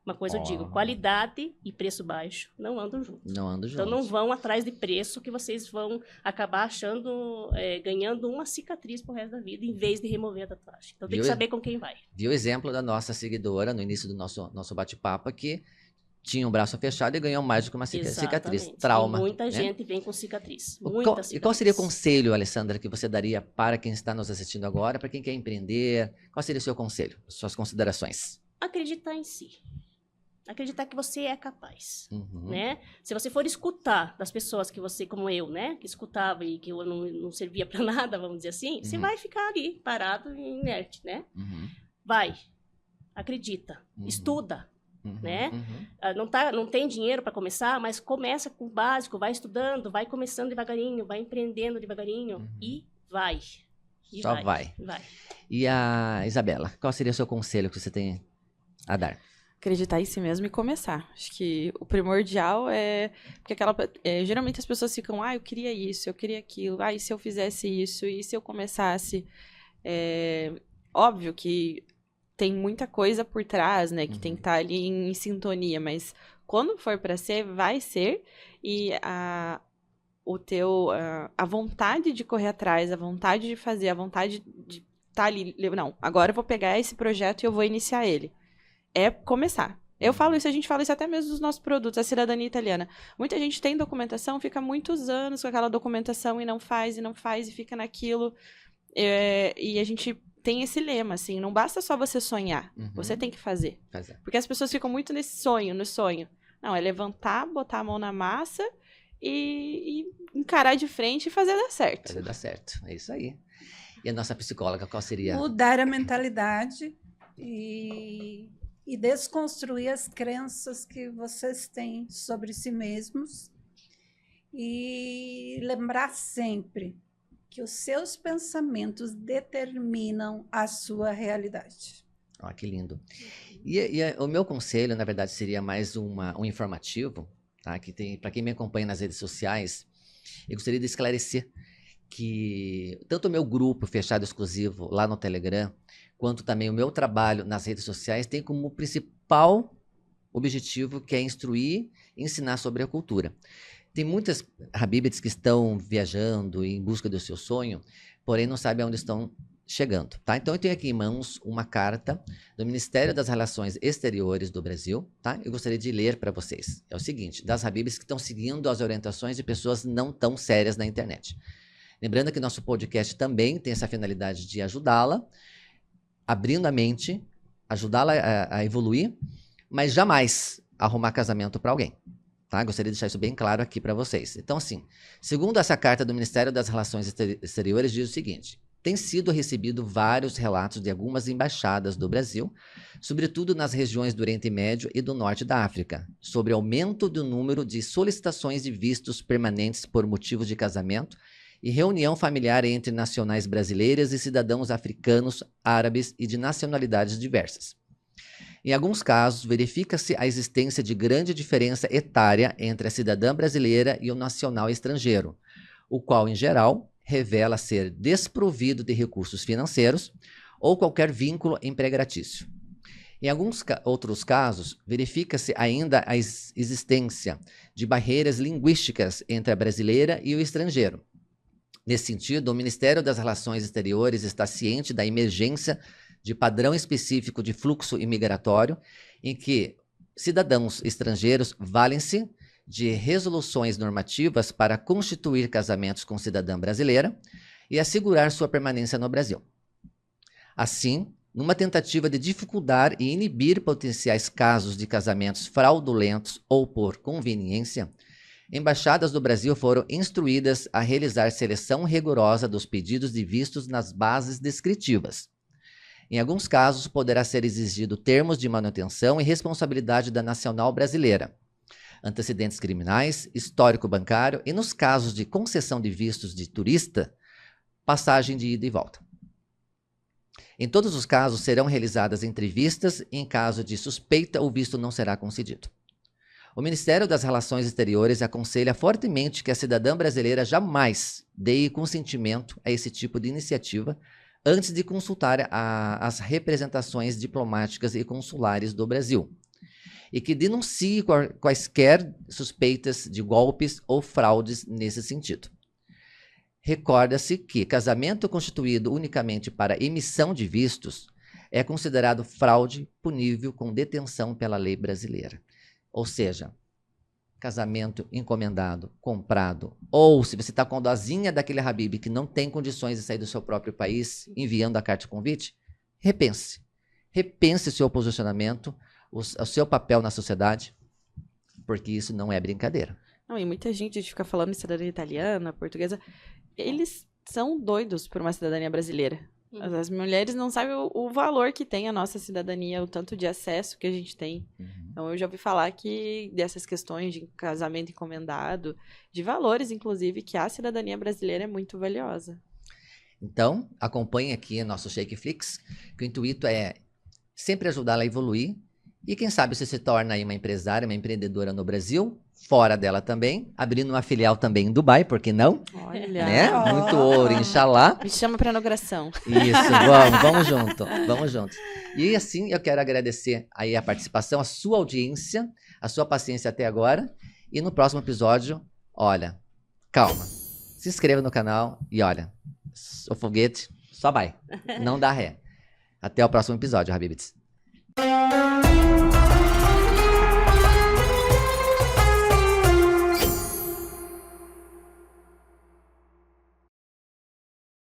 Speaker 4: Uma coisa eu digo,
Speaker 1: Ó.
Speaker 4: qualidade e preço baixo não andam juntos.
Speaker 1: Não ando junto.
Speaker 4: Então, não vão atrás de preço que vocês vão acabar achando, ganhando uma cicatriz pro resto da vida, em vez de remover a tatuagem. Então, tem que
Speaker 1: Viu?
Speaker 4: saber com quem vai.
Speaker 1: Viu o exemplo da nossa seguidora no início do nosso bate-papo que tinha um braço fechado e ganhou mais do que uma cicatriz.
Speaker 4: Exatamente.
Speaker 1: Trauma.
Speaker 4: E muita
Speaker 1: né?
Speaker 4: gente vem com cicatriz.
Speaker 1: E
Speaker 4: Muita
Speaker 1: qual
Speaker 4: cicatriz.
Speaker 1: seria o conselho, Alessandra, que você daria para quem está nos assistindo agora, para quem quer empreender? Qual seria o seu conselho, suas considerações?
Speaker 4: Acreditar em si. Acreditar que você é capaz.
Speaker 1: Uhum.
Speaker 4: Né? Se você for escutar das pessoas que você, como eu, né, que escutava e que eu não servia para nada, vamos dizer assim, você
Speaker 1: Uhum.
Speaker 4: vai ficar ali parado e inerte, né?
Speaker 1: Uhum.
Speaker 4: Vai, acredita,
Speaker 1: Uhum.
Speaker 4: estuda,
Speaker 1: Uhum.
Speaker 4: né?
Speaker 1: Uhum.
Speaker 4: Não tem dinheiro para começar, mas começa com o básico, vai estudando, vai começando devagarinho, vai empreendendo devagarinho
Speaker 1: Uhum.
Speaker 4: e vai. E
Speaker 1: Só vai.
Speaker 4: Vai.
Speaker 1: E a Isabela, qual seria o seu conselho que você tem a dar?
Speaker 2: Acreditar em si mesmo e começar. Acho que o primordial é... Porque geralmente as pessoas ficam, eu queria isso, eu queria aquilo, e se eu fizesse isso, e se eu começasse... Óbvio que tem muita coisa por trás, né? Que tem que estar ali em sintonia, mas quando for para ser, vai ser. E a vontade de correr atrás, a vontade de fazer, a vontade de estar ali... Não, agora eu vou pegar esse projeto e eu vou iniciar ele. É começar. Eu falo isso, a gente fala isso até mesmo dos nossos produtos, a cidadania italiana. Muita gente tem documentação, fica muitos anos com aquela documentação e não faz, e fica naquilo. E a gente tem esse lema, assim, não basta só você sonhar,
Speaker 1: Uhum.
Speaker 2: você tem que fazer.
Speaker 1: Fazer.
Speaker 2: Porque as pessoas ficam muito no sonho. Não, é levantar, botar a mão na massa e encarar de frente e fazer dar certo.
Speaker 1: Fazer dar certo. É isso aí. E a nossa psicóloga, qual seria?
Speaker 5: Mudar a mentalidade e desconstruir as crenças que vocês têm sobre si mesmos e lembrar sempre que os seus pensamentos determinam a sua realidade.
Speaker 1: Ó, que lindo. O meu conselho, na verdade, seria mais um informativo, tá? Que tem, para quem me acompanha nas redes sociais, eu gostaria de esclarecer que tanto o meu grupo fechado exclusivo lá no Telegram, quanto também o meu trabalho nas redes sociais tem como principal objetivo que é instruir e ensinar sobre a cultura. Tem muitas Habibits que estão viajando em busca do seu sonho, porém não sabem aonde estão chegando, tá? Então eu tenho aqui em mãos uma carta do Ministério das Relações Exteriores do Brasil, tá? Eu gostaria de ler para vocês. É o seguinte, das Habibits que estão seguindo as orientações de pessoas não tão sérias na internet. Lembrando que nosso podcast também tem essa finalidade de ajudá-la, abrindo a mente, ajudá-la a evoluir, mas jamais arrumar casamento para alguém. Tá? Gostaria de deixar isso bem claro aqui para vocês. Então, assim, segundo essa carta do Ministério das Relações Exteriores, diz o seguinte: tem sido recebido vários relatos de algumas embaixadas do Brasil, sobretudo nas regiões do Oriente Médio e do Norte da África, sobre aumento do número de solicitações de vistos permanentes por motivos de casamento e reunião familiar entre nacionais brasileiras e cidadãos africanos, árabes e de nacionalidades diversas. Em alguns casos, verifica-se a existência de grande diferença etária entre a cidadã brasileira e o nacional estrangeiro, o qual, em geral, revela ser desprovido de recursos financeiros ou qualquer vínculo empregatício. Em alguns outros casos, verifica-se ainda a existência de barreiras linguísticas entre a brasileira e o estrangeiro. Nesse sentido, o Ministério das Relações Exteriores está ciente da emergência de padrão específico de fluxo imigratório, em que cidadãos estrangeiros valem-se de resoluções normativas para constituir casamentos com cidadã brasileira e assegurar sua permanência no Brasil. Assim, numa tentativa de dificultar e inibir potenciais casos de casamentos fraudulentos ou por conveniência, embaixadas do Brasil foram instruídas a realizar seleção rigorosa dos pedidos de vistos nas bases descritivas. Em alguns casos, poderá ser exigido termos de manutenção e responsabilidade da nacional brasileira, antecedentes criminais, histórico bancário e, nos casos de concessão de vistos de turista, passagem de ida e volta. Em todos os casos, serão realizadas entrevistas e, em caso de suspeita, o visto não será concedido. O Ministério das Relações Exteriores aconselha fortemente que a cidadã brasileira jamais dê consentimento a esse tipo de iniciativa antes de consultar as representações diplomáticas e consulares do Brasil, e que denuncie quaisquer suspeitas de golpes ou fraudes nesse sentido. Recorda-se que casamento constituído unicamente para emissão de vistos é considerado fraude punível com detenção pela lei brasileira. Ou seja, casamento encomendado, comprado, ou se você está com a dosinha daquele Habib que não tem condições de sair do seu próprio país, enviando a carta de convite, repense. Repense o seu posicionamento, o seu papel na sociedade, porque isso não é brincadeira.
Speaker 2: Não, e muita gente fica falando em cidadania italiana, portuguesa, eles são doidos por uma cidadania brasileira. As mulheres não sabem o valor que tem a nossa cidadania, o tanto de acesso que a gente tem. Então, eu já ouvi falar que dessas questões de casamento encomendado, de valores, inclusive, que a cidadania brasileira é muito valiosa.
Speaker 1: Então, acompanhe aqui nosso Shakeflix, que o intuito é sempre ajudá-la a evoluir e, quem sabe, você se torna aí uma empresária, uma empreendedora no Brasil, fora dela também, abrindo uma filial também em Dubai, por que não?
Speaker 2: Olha!
Speaker 1: Né? Muito ouro, inshallah.
Speaker 2: Me chama para inauguração.
Speaker 1: Isso, vamos junto, vamos juntos. E assim, eu quero agradecer aí a participação, a sua audiência, a sua paciência até agora. E no próximo episódio, olha, calma, se inscreva no canal e olha, o foguete só vai, não dá ré. Até o próximo episódio, Habibits.